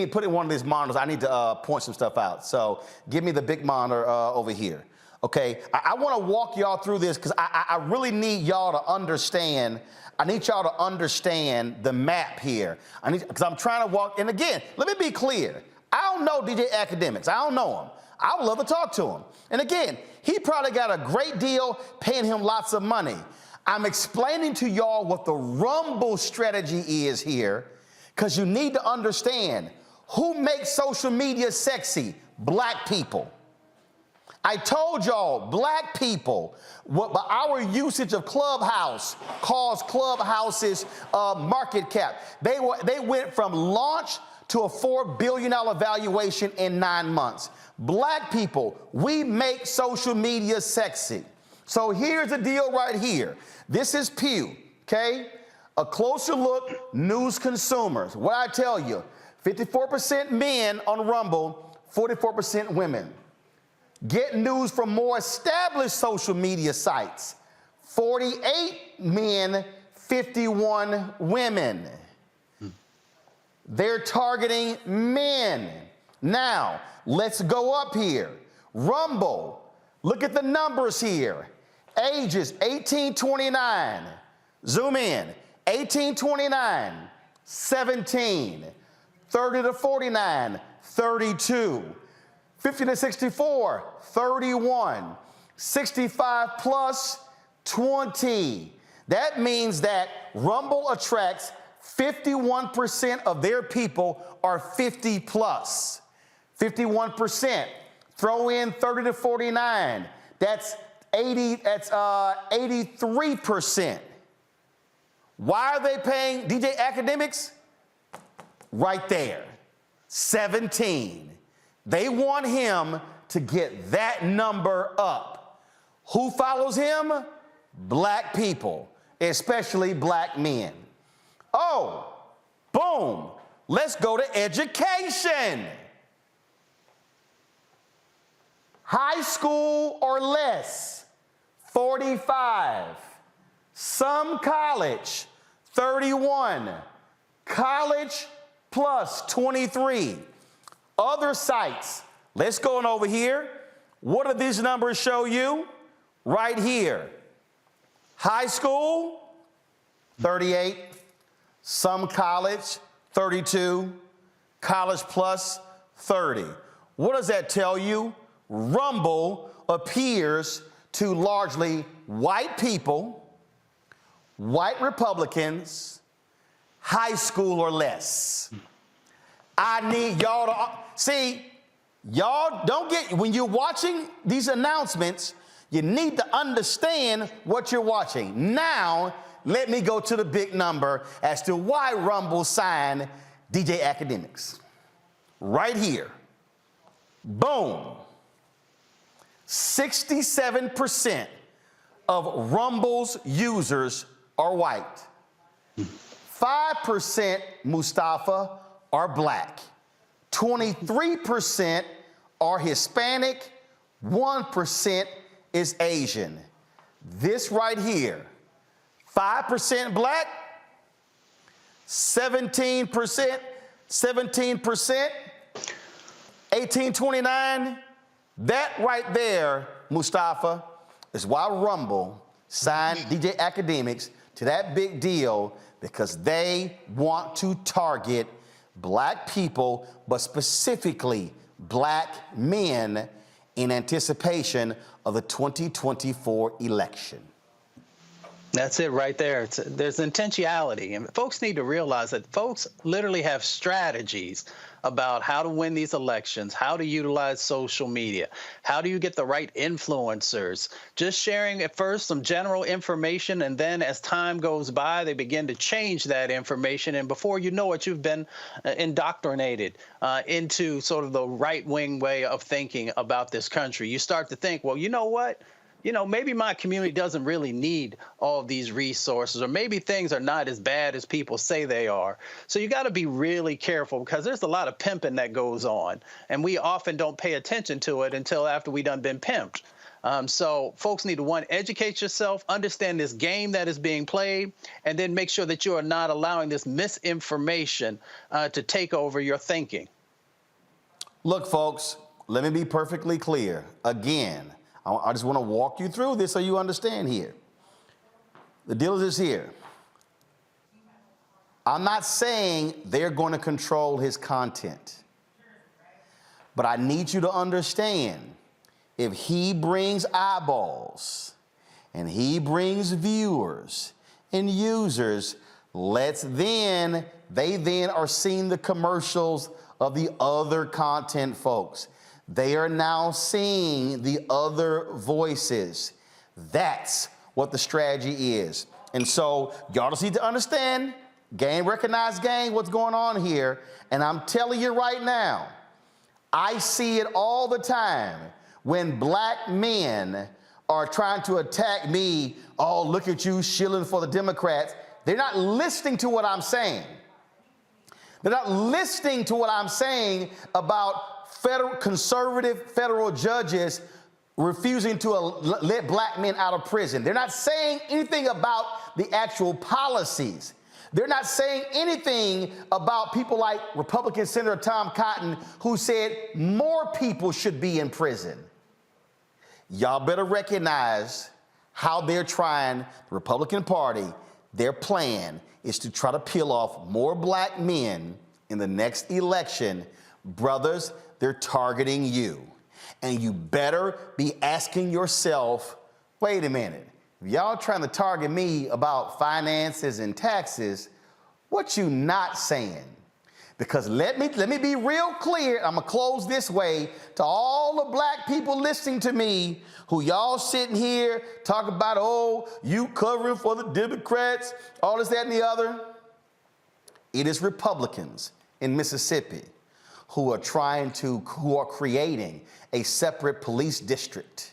put in one of these monitors. I need to point some stuff out. So give me the big monitor over here. Okay, I want to walk y'all through this because I really need y'all to understand. I need y'all to understand the map here. Because I'm trying to walk. And again, let me be clear. I don't know DJ Academics. I don't know him. I would love to talk to him. And again, he probably got a great deal paying him lots of money. I'm explaining to y'all what the Rumble strategy is here because you need to understand who makes social media sexy. Black people. I told y'all, black people, by our usage of Clubhouse caused Clubhouse's market cap. They went from launch to a $4 billion valuation in 9 months. Black people, we make social media sexy. So here's the deal right here. This is Pew, okay? A closer look, news consumers. What I tell you, 54% men on Rumble, 44% women. Get news from more established social media sites. 48 men, 51 women. They're targeting men. Now, let's go up here. Rumble, look at the numbers here. Ages 18-29. Zoom in. 18-29, 17. 30-49, 32. 50-64, 31. 65 plus, 20. That means that Rumble attracts 51% of their people are 50 plus. 51%. Throw in 30-49. That's 83%. Why are they paying DJ Academics? Right there. 17. They want him to get that number up. Who follows him? Black people, especially black men. Oh, boom. Let's go to education. High school or less, 45. Some college, 31. College plus, 23. Other sites, let's go on over here. What do these numbers show you? Right here. High school, 38. Some college, 32. College plus, 30. What does that tell you? Rumble appears to largely white people, white Republicans, high school or less. I need y'all to see, y'all don't get, when you're watching these announcements, you need to understand what you're watching. Now, let me go to the big number as to why Rumble signed DJ Academics. Right here. Boom. 67% of Rumble's users are white. 5%, Mustafa, are black. 23% are Hispanic. 1% is Asian. This right here, 5% black, 17%, 18-29, that right there, Mustafa, is why Rumble signed DJ Academics to that big deal, because they want to target black people, but specifically black men, in anticipation of the 2024 election. That's it right there. There's intentionality. And folks need to realize that folks literally have strategies about how to win these elections, how to utilize social media, how do you get the right influencers, just sharing at first some general information, and then as time goes by, they begin to change that information, and before you know it, you've been indoctrinated into sort of the right-wing way of thinking about this country. You start to think, well, you know what? Maybe my community doesn't really need all of these resources, or maybe things are not as bad as people say they are. So you got to be really careful, because there's a lot of pimping that goes on, and we often don't pay attention to it until after we done been pimped. So folks need to, one, educate yourself, understand this game that is being played, and then make sure that you are not allowing this misinformation to take over your thinking. Look, folks, let me be perfectly clear. Again, I just want to walk you through this so you understand here. The deal is here. I'm not saying they're going to control his content, but I need you to understand, if he brings eyeballs and he brings viewers and users, they then are seeing the commercials of the other content folks. They are now seeing the other voices. That's what the strategy is. And so y'all just need to understand, gang, recognize gang, what's going on here. And I'm telling you right now, I see it all the time when black men are trying to attack me. Oh, look at you shilling for the Democrats. They're not listening to what I'm saying. They're not listening to what I'm saying about conservative federal judges refusing to let black men out of prison. They're not saying anything about the actual policies. They're not saying anything about people like Republican Senator Tom Cotton, who said more people should be in prison. Y'all better recognize how they're trying, the Republican Party, their plan is to try to peel off more black men in the next election. Brothers, they're targeting you. And you better be asking yourself, wait a minute, if y'all trying to target me about finances and taxes, what you not saying? Because let me be real clear. I'm gonna close this way to all the black people listening to me, who y'all sitting here talking about, oh, you covering for the Democrats, all this, that, and the other. It is Republicans in Mississippi who are creating a separate police district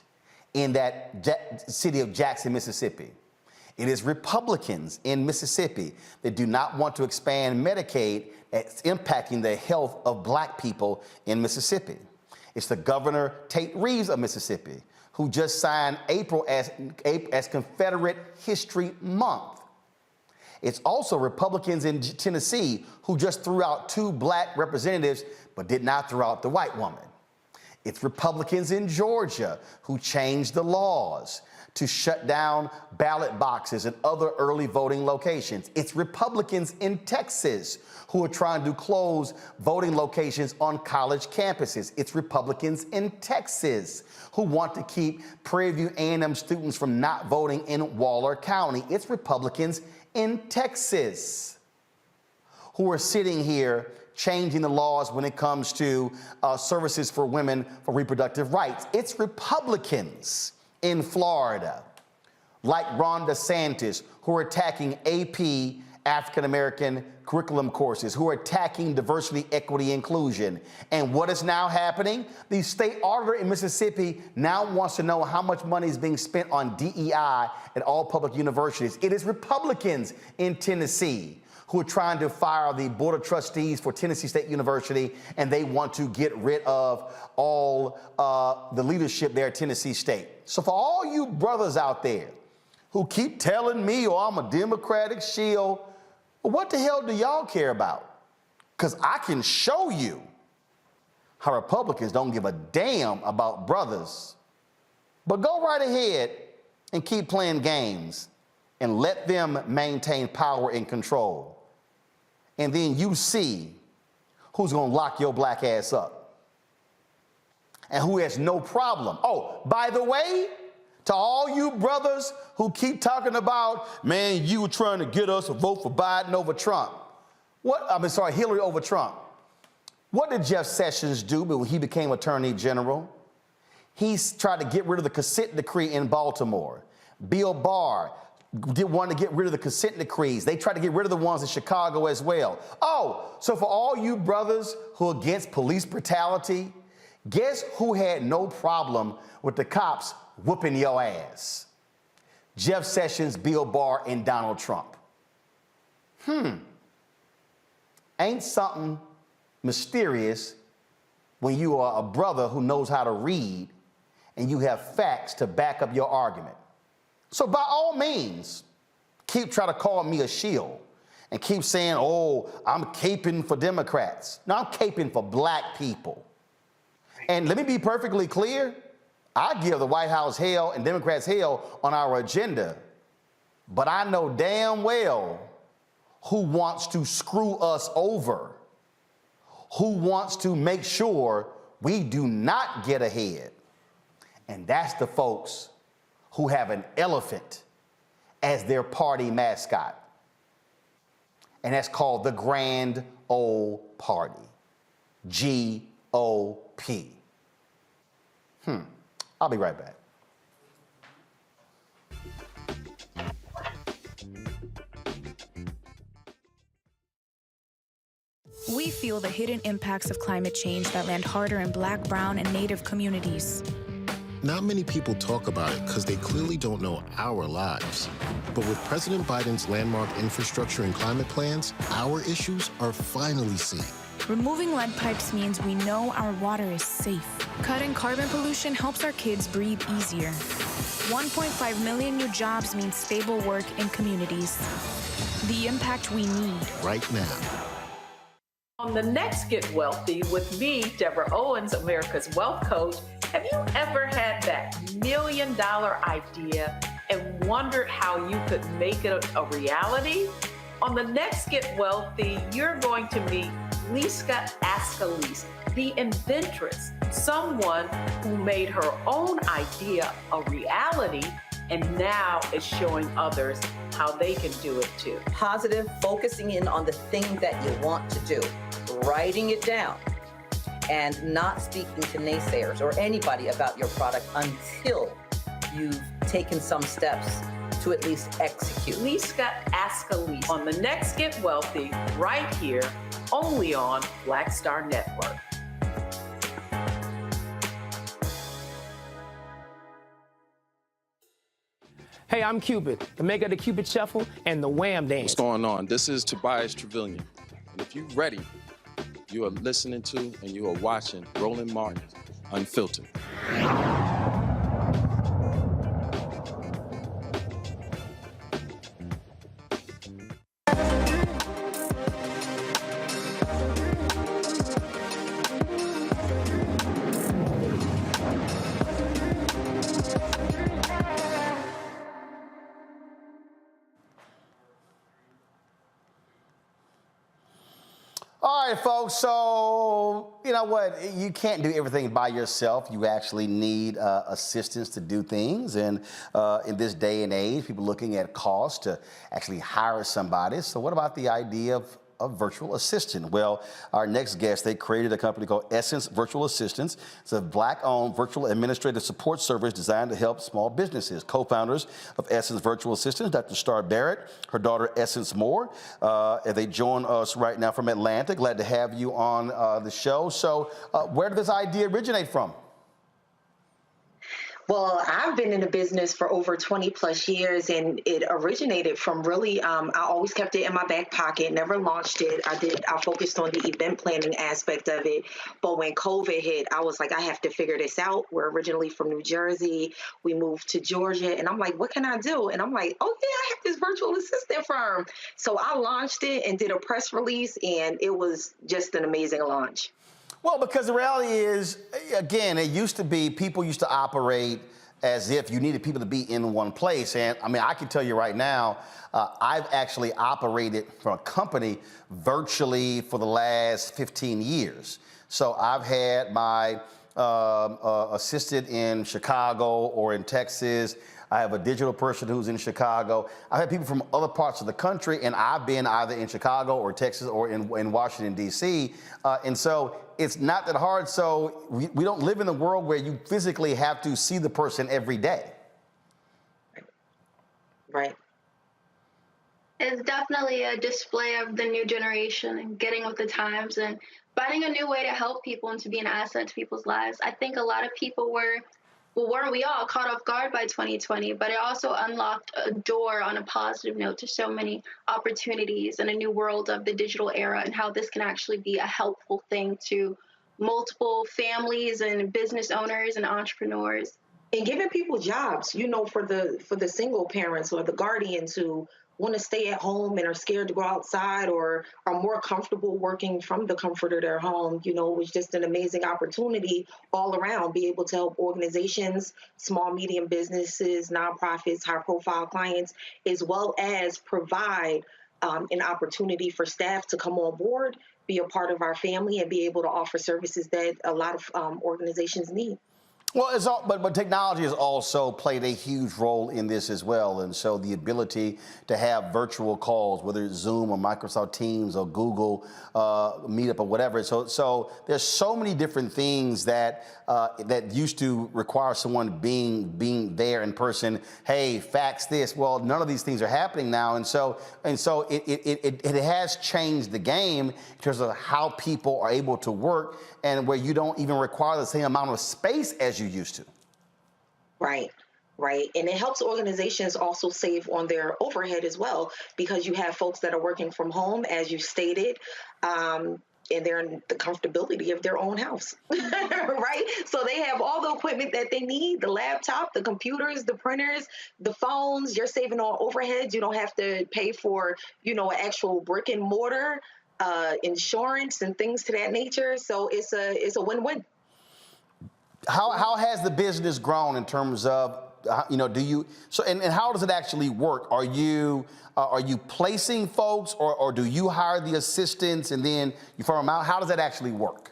in that city of Jackson, Mississippi. It is Republicans in Mississippi that do not want to expand Medicaid that's impacting the health of black people in Mississippi. It's the Governor Tate Reeves of Mississippi, who just signed April as Confederate History Month. It's also Republicans in Tennessee who just threw out 2 black representatives, but did not throw out the white woman. It's Republicans in Georgia who changed the laws to shut down ballot boxes and other early voting locations. It's Republicans in Texas who are trying to close voting locations on college campuses. It's Republicans in Texas who want to keep Prairie View A&M students from not voting in Waller County. It's Republicans in Texas who are sitting here changing the laws when it comes to services for women for reproductive rights. It's Republicans in Florida, like Ron DeSantis, who are attacking AP African-American curriculum courses, who are attacking diversity, equity, inclusion. And what is now happening? The state auditor in Mississippi now wants to know how much money is being spent on DEI at all public universities. It is Republicans in Tennessee who are trying to fire the Board of Trustees for Tennessee State University, and they want to get rid of all the leadership there at Tennessee State. So for all you brothers out there who keep telling me, oh, I'm a Democratic shield, well, what the hell do y'all care about? Because I can show you how Republicans don't give a damn about brothers. But go right ahead and keep playing games and let them maintain power and control. And then you see who's gonna lock your black ass up and who has no problem. Oh, by the way, to all you brothers who keep talking about, man, you were trying to get us to vote for Biden over Trump. Hillary over Trump. What did Jeff Sessions do when he became Attorney General? He's tried to get rid of the consent decree in Baltimore. Bill Barr wanted to get rid of the consent decrees. They tried to get rid of the ones in Chicago as well. Oh, so for all you brothers who are against police brutality, guess who had no problem with the cops whooping your ass? Jeff Sessions, Bill Barr, and Donald Trump. Ain't something mysterious when you are a brother who knows how to read and you have facts to back up your argument. So by all means, keep trying to call me a shield and keep saying, oh, I'm caping for Democrats. No, I'm caping for black people. And let me be perfectly clear, I give the White House hell and Democrats hell on our agenda, but I know damn well who wants to screw us over, who wants to make sure we do not get ahead. And that's the folks who have an elephant as their party mascot. And that's called the Grand Old Party, GOP. I'll be right back. We feel the hidden impacts of climate change that land harder in Black, Brown, and Native communities. Not many people talk about it because they clearly don't know our lives. But with President Biden's landmark infrastructure and climate plans, our issues are finally seen. Removing lead pipes means we know our water is safe. Cutting carbon pollution helps our kids breathe easier. 1.5 million new jobs means stable work in communities. The impact we need. Right now. On the next Get Wealthy with me, Deborah Owens, America's Wealth Coach, have you ever had that $1 million idea and wondered how you could make it a reality? On the next Get Wealthy, you're going to meet Liska Askalise, the inventress, someone who made her own idea a reality and now is showing others how they can do it too. Positive, focusing in on the thing that you want to do, writing it down, and not speaking to naysayers or anybody about your product until you've taken some steps to at least execute. Liska Askalise on the next Get Wealthy, right here, only on Black Star Network. Hey, I'm Cupid, the maker of the Cupid Shuffle and the Wham Dance. What's going on? This is Tobias Trevelyan. And if you're ready, you are listening to and you are watching Roland Martin Unfiltered. All right, folks, so you know what? You can't do everything by yourself. You actually need assistance to do things. And in this day and age, people looking at costs to actually hire somebody. So what about the idea of a virtual assistant? Well, our next guest, they created a company called Essence Virtual Assistants. It's a Black-owned virtual administrative support service designed to help small businesses. Co-founders of Essence Virtual Assistants, Dr. Star Barrett, her daughter Essence Moore, and they join us right now from Atlanta. Glad to have you on the show. So where did this idea originate from? Well, I've been in the business for over 20 plus years, and it originated from really, I always kept it in my back pocket, never launched it. I focused on the event planning aspect of it. But when COVID hit, I was like, I have to figure this out. We're originally from New Jersey. We moved to Georgia, and I'm like, what can I do? And I'm like, oh yeah, I have this virtual assistant firm. So I launched it and did a press release, and it was just an amazing launch. Well, because the reality is, again, it used to be people used to operate as if you needed people to be in one place. And I mean, I can tell you right now, I've actually operated for a company virtually for the last 15 years. So I've had my assistant in Chicago or in Texas. I have a digital person who's in Chicago. I've had people from other parts of the country, and I've been either in Chicago or Texas or in Washington, D.C. And so it's not that hard. So we don't live in a world where you physically have to see the person every day. Right. It's definitely a display of the new generation and getting with the times and finding a new way to help people and to be an asset to people's lives. I think a lot of people weren't we all caught off guard by 2020, but it also unlocked a door on a positive note to so many opportunities and a new world of the digital era and how this can actually be a helpful thing to multiple families and business owners and entrepreneurs. And giving people jobs, you know, for the single parents or the guardians who want to stay at home and are scared to go outside or are more comfortable working from the comfort of their home. You know, it was just an amazing opportunity all around, be able to help organizations, small, medium businesses, nonprofits, high profile clients, as well as provide an opportunity for staff to come on board, be a part of our family, and be able to offer services that a lot of organizations need. Well, but technology has also played a huge role in this as well. And so the ability to have virtual calls, whether it's Zoom or Microsoft Teams or Google Meetup or whatever. So there's so many different things that that used to require someone being there in person. Hey, fax this. Well, none of these things are happening now. And so it has changed the game in terms of how people are able to work, and where you don't even require the same amount of space as you used to. Right. And it helps organizations also save on their overhead as well, because you have folks that are working from home, as you stated, and they're in the comfortability of their own house, right? So they have all the equipment that they need, the laptop, the computers, the printers, the phones. You're saving on overheads. You don't have to pay for, you know, an actual brick and mortar insurance and things to that nature. So it's a win-win. How has the business grown in terms of, you know, and how does it actually work? Are you placing folks, or do you hire the assistants and then you firm them out? How does that actually work?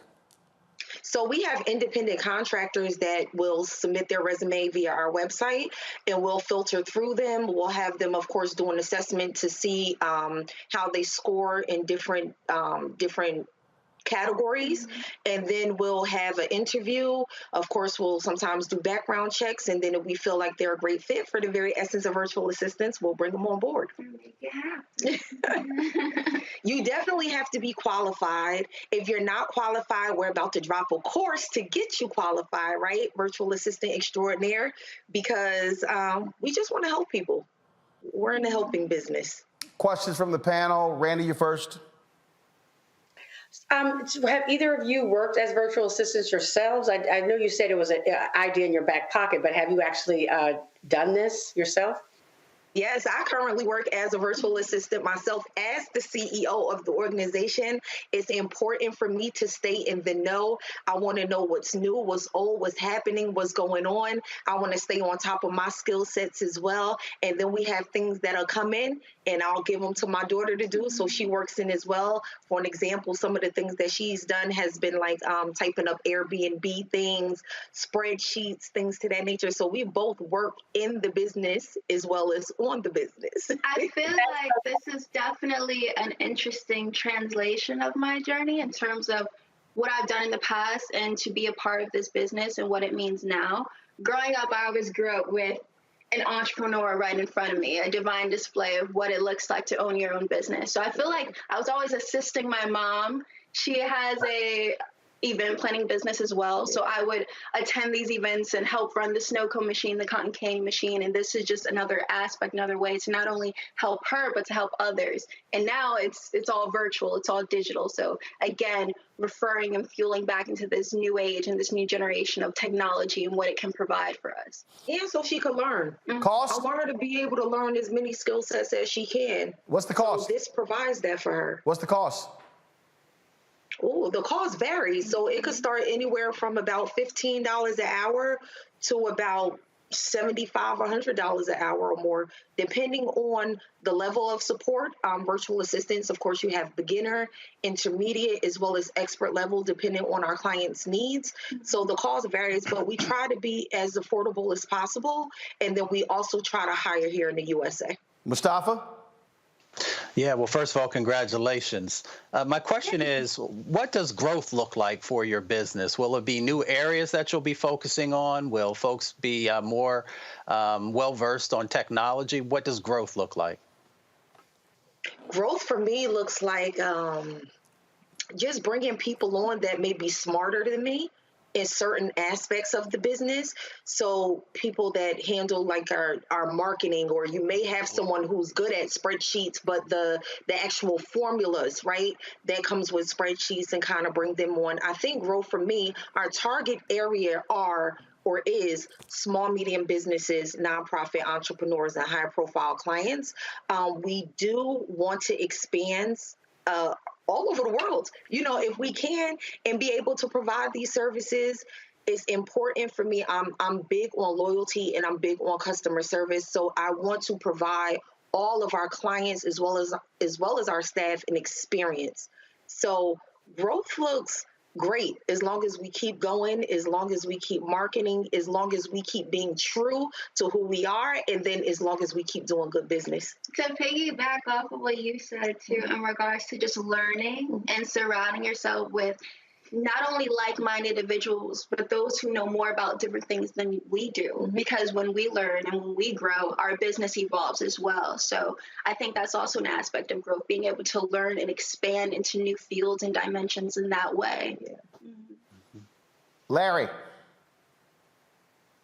So we have independent contractors that will submit their resume via our website, and we'll filter through them. We'll have them, of course, do an assessment to see how they score in different categories, and then we'll have an interview. Of course, we'll sometimes do background checks, and then if we feel like they're a great fit for the very essence of virtual assistants, we'll bring them on board. Yeah. You definitely have to be qualified. If you're not qualified, we're about to drop a course to get you qualified, right? Virtual assistant extraordinaire, because we just want to help people. We're in the helping business. Questions from the panel. Randy, you first. Have either of you worked as virtual assistants yourselves? I know you said it was an idea in your back pocket, but have you actually done this yourself? Yes, I currently work as a virtual assistant myself as the CEO of the organization. It's important for me to stay in the know. I want to know what's new, what's old, what's happening, what's going on. I want to stay on top of my skill sets as well. And then we have things that'll come in, and I'll give them to my daughter to do. So she works in as well. For an example, some of the things that she's done has been like typing up Airbnb things, spreadsheets, things to that nature. So we both work in the business as well as on the business. I feel like this is definitely an interesting translation of my journey in terms of what I've done in the past and to be a part of this business and what it means now. Growing up, I always grew up with an entrepreneur right in front of me, a divine display of what it looks like to own your own business. So I feel like I was always assisting my mom. She has a event planning business as well. So I would attend these events and help run the snow cone machine, the cotton candy machine. And this is just another aspect, another way to not only help her, but to help others. And now it's all virtual, it's all digital. So again, referring and fueling back into this new age and this new generation of technology and what it can provide for us. And so she can learn. Cost? I want her to be able to learn as many skill sets as she can. What's the cost? So this provides that for her. What's the cost? Oh, the cost varies. So it could start anywhere from about $15 an hour to about $75, $100 an hour or more, depending on the level of support. Virtual assistants, of course, you have beginner, intermediate, as well as expert level, depending on our clients' needs. So the cost varies, but we try to be as affordable as possible. And then we also try to hire here in the USA. Mustafa? Yeah, well, first of all, congratulations. My question is, what does growth look like for your business? Will it be new areas that you'll be focusing on? Will folks be more well-versed on technology? What does growth look like? Growth for me looks like just bringing people on that may be smarter than me in certain aspects of the business. So people that handle like our marketing, or you may have someone who's good at spreadsheets, but the actual formulas, right, that comes with spreadsheets, and kind of bring them on. I think growth for me, our target area is small, medium businesses, nonprofit entrepreneurs, and high profile clients. We do want to expand all over the world, if we can, and be able to provide these services. Is important for me. I'm big on loyalty, and I'm big on customer service. So I want to provide all of our clients as well as our staff an experience. So growth looks great as long as we keep going, as long as we keep marketing, as long as we keep being true to who we are, and then as long as we keep doing good business. To piggyback off of what you said too, in regards to just learning and surrounding yourself with not only like-minded individuals, but those who know more about different things than we do. Because when we learn and when we grow, our business evolves as well. So I think that's also an aspect of growth, being able to learn and expand into new fields and dimensions in that way. Larry.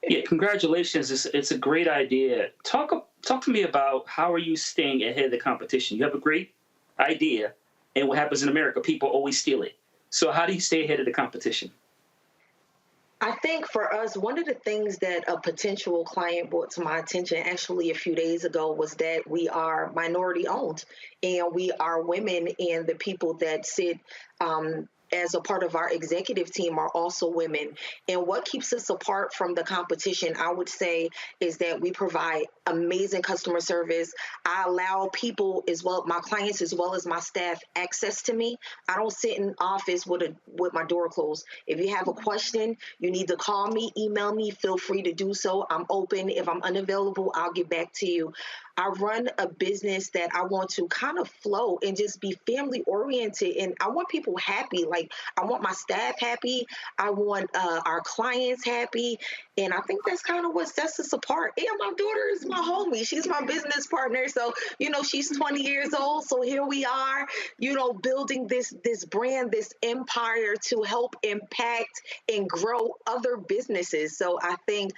Yeah, congratulations. It's a great idea. Talk to me about how are you staying ahead of the competition? You have a great idea, and what happens in America, people always steal it. So how do you stay ahead of the competition? I think for us, one of the things that a potential client brought to my attention actually a few days ago was that we are minority owned, and we are women, and the people that sit as a part of our executive team are also women. And what keeps us apart from the competition, I would say, is that we provide amazing customer service. I allow people as well, my clients as well as my staff, access to me. I don't sit in office with my door closed. If you have a question, you need to call me, email me, feel free to do so. I'm open. If I'm unavailable, I'll get back to you. I run a business that I want to kind of flow and just be family oriented. And I want people happy. Like, I want my staff happy. I want our clients happy. And I think that's kind of what sets us apart. And my daughter is my homie. She's my business partner. So, she's 20 years old. So here we are, building this brand, this empire to help impact and grow other businesses. So I think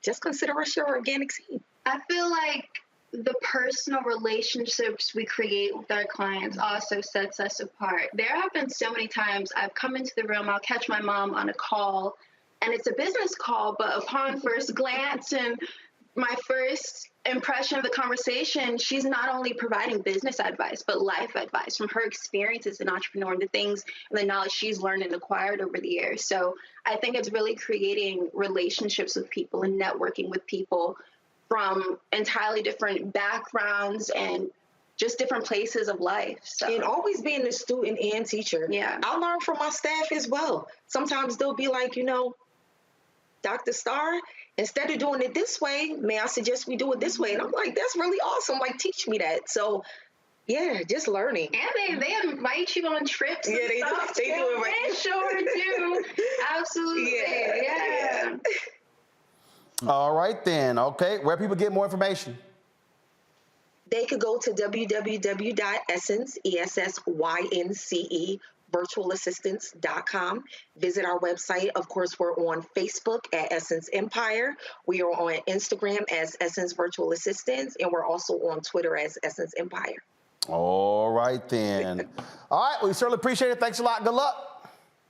just consider us your organic seed. I feel like the personal relationships we create with our clients also sets us apart. There have been so many times I've come into the room, I'll catch my mom on a call, and it's a business call, but upon first glance and my first impression of the conversation, she's not only providing business advice, but life advice from her experience as an entrepreneur and the things and the knowledge she's learned and acquired over the years. So I think it's really creating relationships with people and networking with people from entirely different backgrounds and just different places of life. So. And always being a student and teacher. Yeah. I learn from my staff as well. Sometimes they'll be like, Dr. Starr, instead of doing it this way, may I suggest we do it this way? And I'm like, that's really awesome. Like, teach me that. So yeah, just learning. And they invite you on trips. Yeah, and they stuff do. They do invite you. They sure do. Absolutely. Yeah. All right, then. Okay, where people get more information? They could go to www.essence, ESSYNCE, virtualassistance.com. Visit our website. Of course, we're on Facebook at Essence Empire. We are on Instagram as Essence Virtual Assistants, and we're also on Twitter as Essence Empire. All right, then. All right, we certainly appreciate it. Thanks a lot. Good luck.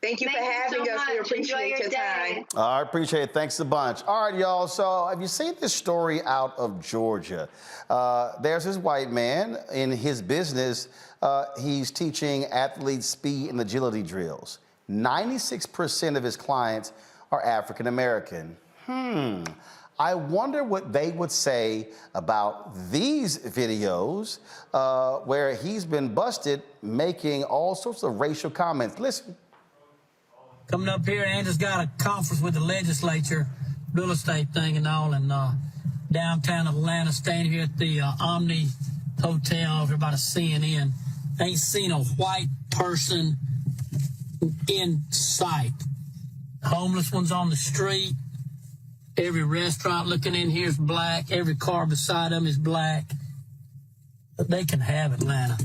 Thank you for having us. We appreciate your time. I appreciate it. Thanks a bunch. All right, y'all. So have you seen this story out of Georgia? There's this white man in his business. He's teaching athletes speed and agility drills. 96% of his clients are African American. I wonder what they would say about these videos where he's been busted making all sorts of racial comments. Listen. Coming up here, Andrew's got a conference with the legislature, real estate thing and all, in downtown Atlanta, staying here at the Omni Hotel over by the CNN. Ain't seen a white person in sight. Homeless ones on the street. Every restaurant looking in here is black. Every car beside them is black. But they can have Atlanta.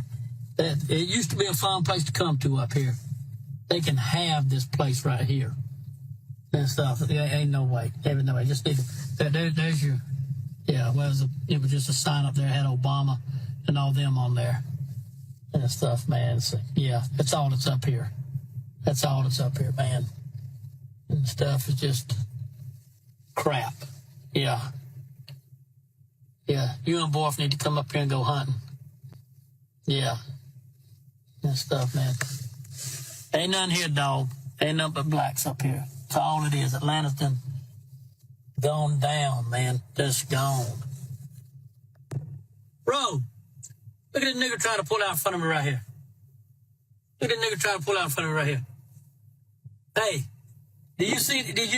It used to be a fun place to come to up here. They can have this place right here and stuff. There ain't no way. There ain't no way. Just need to, there's your, yeah, well, it was just a sign up there. It had Obama and all them on there and stuff, man. So, yeah, that's all that's up here. That's all that's up here, man. And stuff is just crap. Yeah. Yeah, you and Borf need to come up here and go hunting. Yeah. And stuff, man. Ain't nothing here, dog. Ain't nothing but blacks up here. That's all it is. Atlanta's done gone down, man. Just gone. Bro, look at this nigga trying to pull out in front of me right here. Look at this nigga trying to pull out in front of me right here. Hey, did you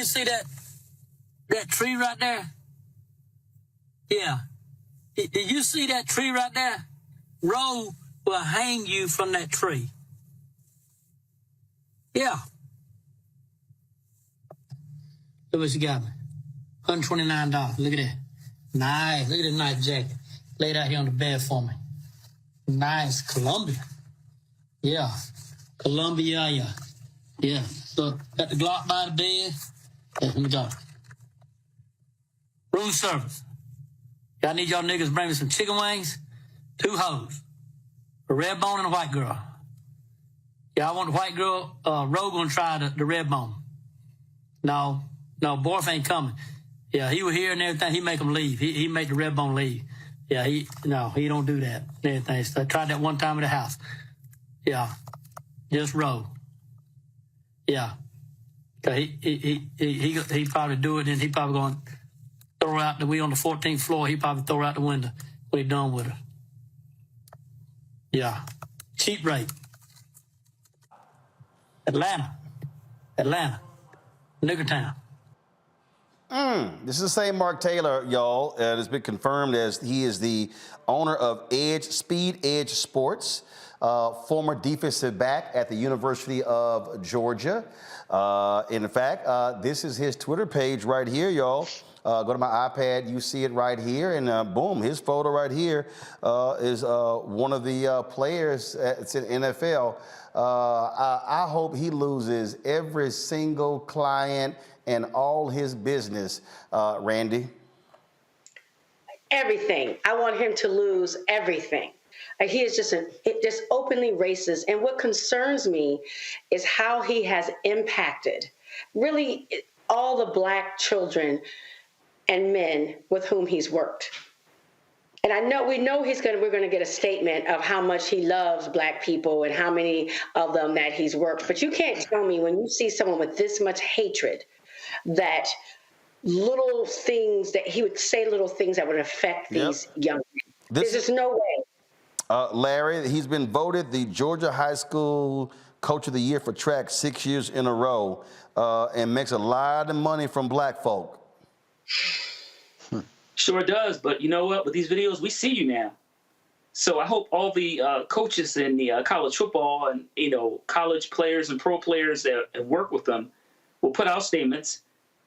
see that tree right there? Yeah. Did you see that tree right there? Roe will hang you from that tree. Yeah. Look what you got me. $129. Look at that. Nice. Look at this nice jacket. Laid out here on the bed for me. Nice. Columbia. Yeah. Columbia, yeah. Yeah. So, got the Glock by the bed. Yeah, let me go. Room service. I need y'all niggas to bring me some chicken wings, 2 hoes, a red bone and a white girl. Yeah, I want the white girl, Roe gonna try the red bone. No, Borf ain't coming. Yeah, he was here and everything. He make them leave. He make the red bone leave. Yeah, he don't do that. Anything. So I tried that one time at the house. Yeah, just Roe. Yeah, he probably do it, and he probably gonna throw her out. We on the 14th floor. He probably throw her out the window when he done with her. Yeah, cheap rate. Atlanta, nigger town. This is the same Mark Taylor, y'all. It has been confirmed as he is the owner of Speed Edge Sports, former defensive back at the University of Georgia. In fact, this is his Twitter page right here, y'all. Go to my iPad, you see it right here, and boom, his photo right here is one of the players. It's in NFL. I hope he loses every single client and all his business, Randy. Everything. I want him to lose everything. He is just openly racist. And what concerns me is how he has impacted really all the black children and men with whom he's worked. And we know we're going to get a statement of how much he loves black people and how many of them that he's worked. But you can't tell me when you see someone with this much hatred that little things that he would say little things that would affect these young men. There's just no way. Larry, he's been voted the Georgia High School Coach of the Year for track 6 years in a row and makes a lot of money from black folk. Sure does, but you know what? With these videos, we see you now. So I hope all the coaches in the college football and college players and pro players that work with them will put out statements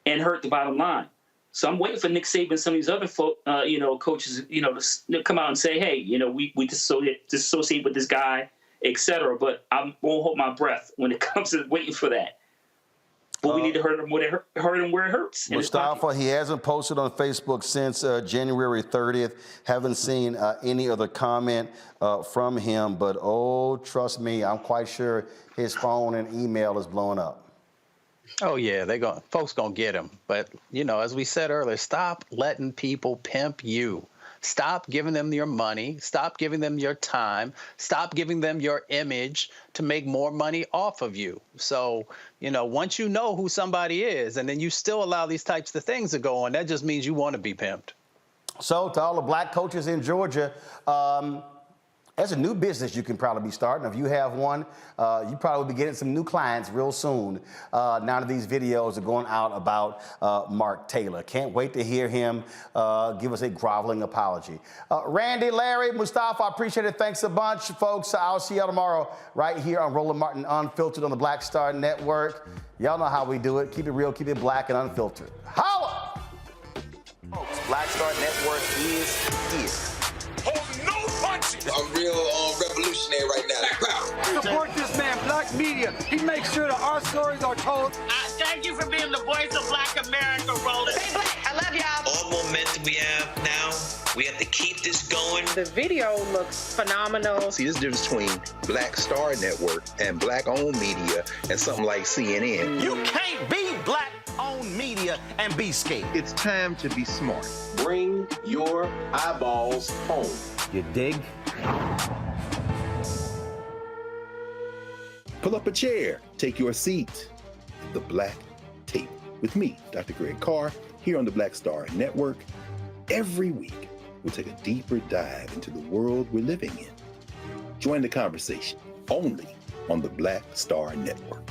and hurt the bottom line. So I'm waiting for Nick Saban and some of these other coaches, to come out and say, hey, we dissociate with this guy, etc. But I won't hold my breath when it comes to waiting for that. But we need to hurt him where it hurts. Mustafa, he hasn't posted on Facebook since January 30th. Haven't seen any other comment from him. But, trust me, I'm quite sure his phone and email is blowing up. Oh, yeah, folks going to get him. But, as we said earlier, stop letting people pimp you. Stop giving them your money. Stop giving them your time. Stop giving them your image to make more money off of you. So, once you know who somebody is and then you still allow these types of things to go on, that just means you want to be pimped. So to all the black coaches in Georgia, there's a new business you can probably be starting. If you have one, you probably will be getting some new clients real soon. Now that these videos are going out about Mark Taylor. Can't wait to hear him give us a groveling apology. Randy, Larry, Mustafa, I appreciate it. Thanks a bunch, folks. I'll see y'all tomorrow right here on Roland Martin Unfiltered on the Black Star Network. Y'all know how we do it. Keep it real, keep it black and unfiltered. Holla! Folks, Black Star Network is here. Hold no punches. I'm real revolutionary right now. Support this man, Black Media. He makes sure that our stories are told. Thank you for being the voice of Black America, Roland. Stay black. I love y'all. All momentum we have now, we have to keep this going. The video looks phenomenal. See, this difference between Black Star Network and black-owned media and something like CNN. You can't be black-owned media and be scared. It's time to be smart. Bring your eyeballs home. You dig? Pull up a chair, take your seat. The Black Tape with me, Dr. Greg Carr, here on the Black Star Network. Every week, we'll take a deeper dive into the world we're living in. Join the conversation only on the Black Star Network.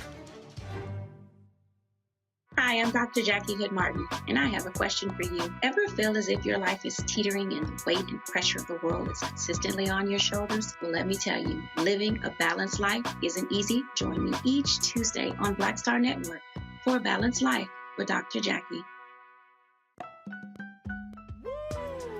Hi, I'm Dr. Jackie Hood Martin, and I have a question for you. Ever feel as if your life is teetering and the weight and pressure of the world is consistently on your shoulders? Well, let me tell you, living a balanced life isn't easy. Join me each Tuesday on Black Star Network for A Balanced Life with Dr. Jackie.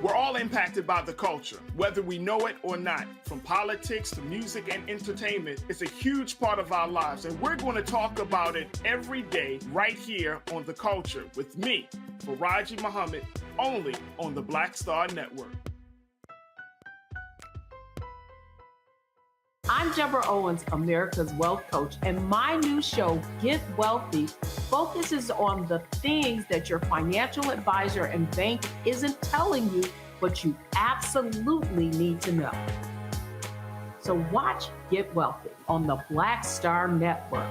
We're all impacted by the culture, whether we know it or not. From politics to music and entertainment, it's a huge part of our lives, and we're going to talk about it every day right here on The Culture with me, Faraji Muhammad, only on the Black Star Network. I'm Deborah Owens, America's Wealth Coach, and my new show, Get Wealthy, focuses on the things that your financial advisor and bank isn't telling you, but you absolutely need to know. So watch Get Wealthy on the Black Star Network.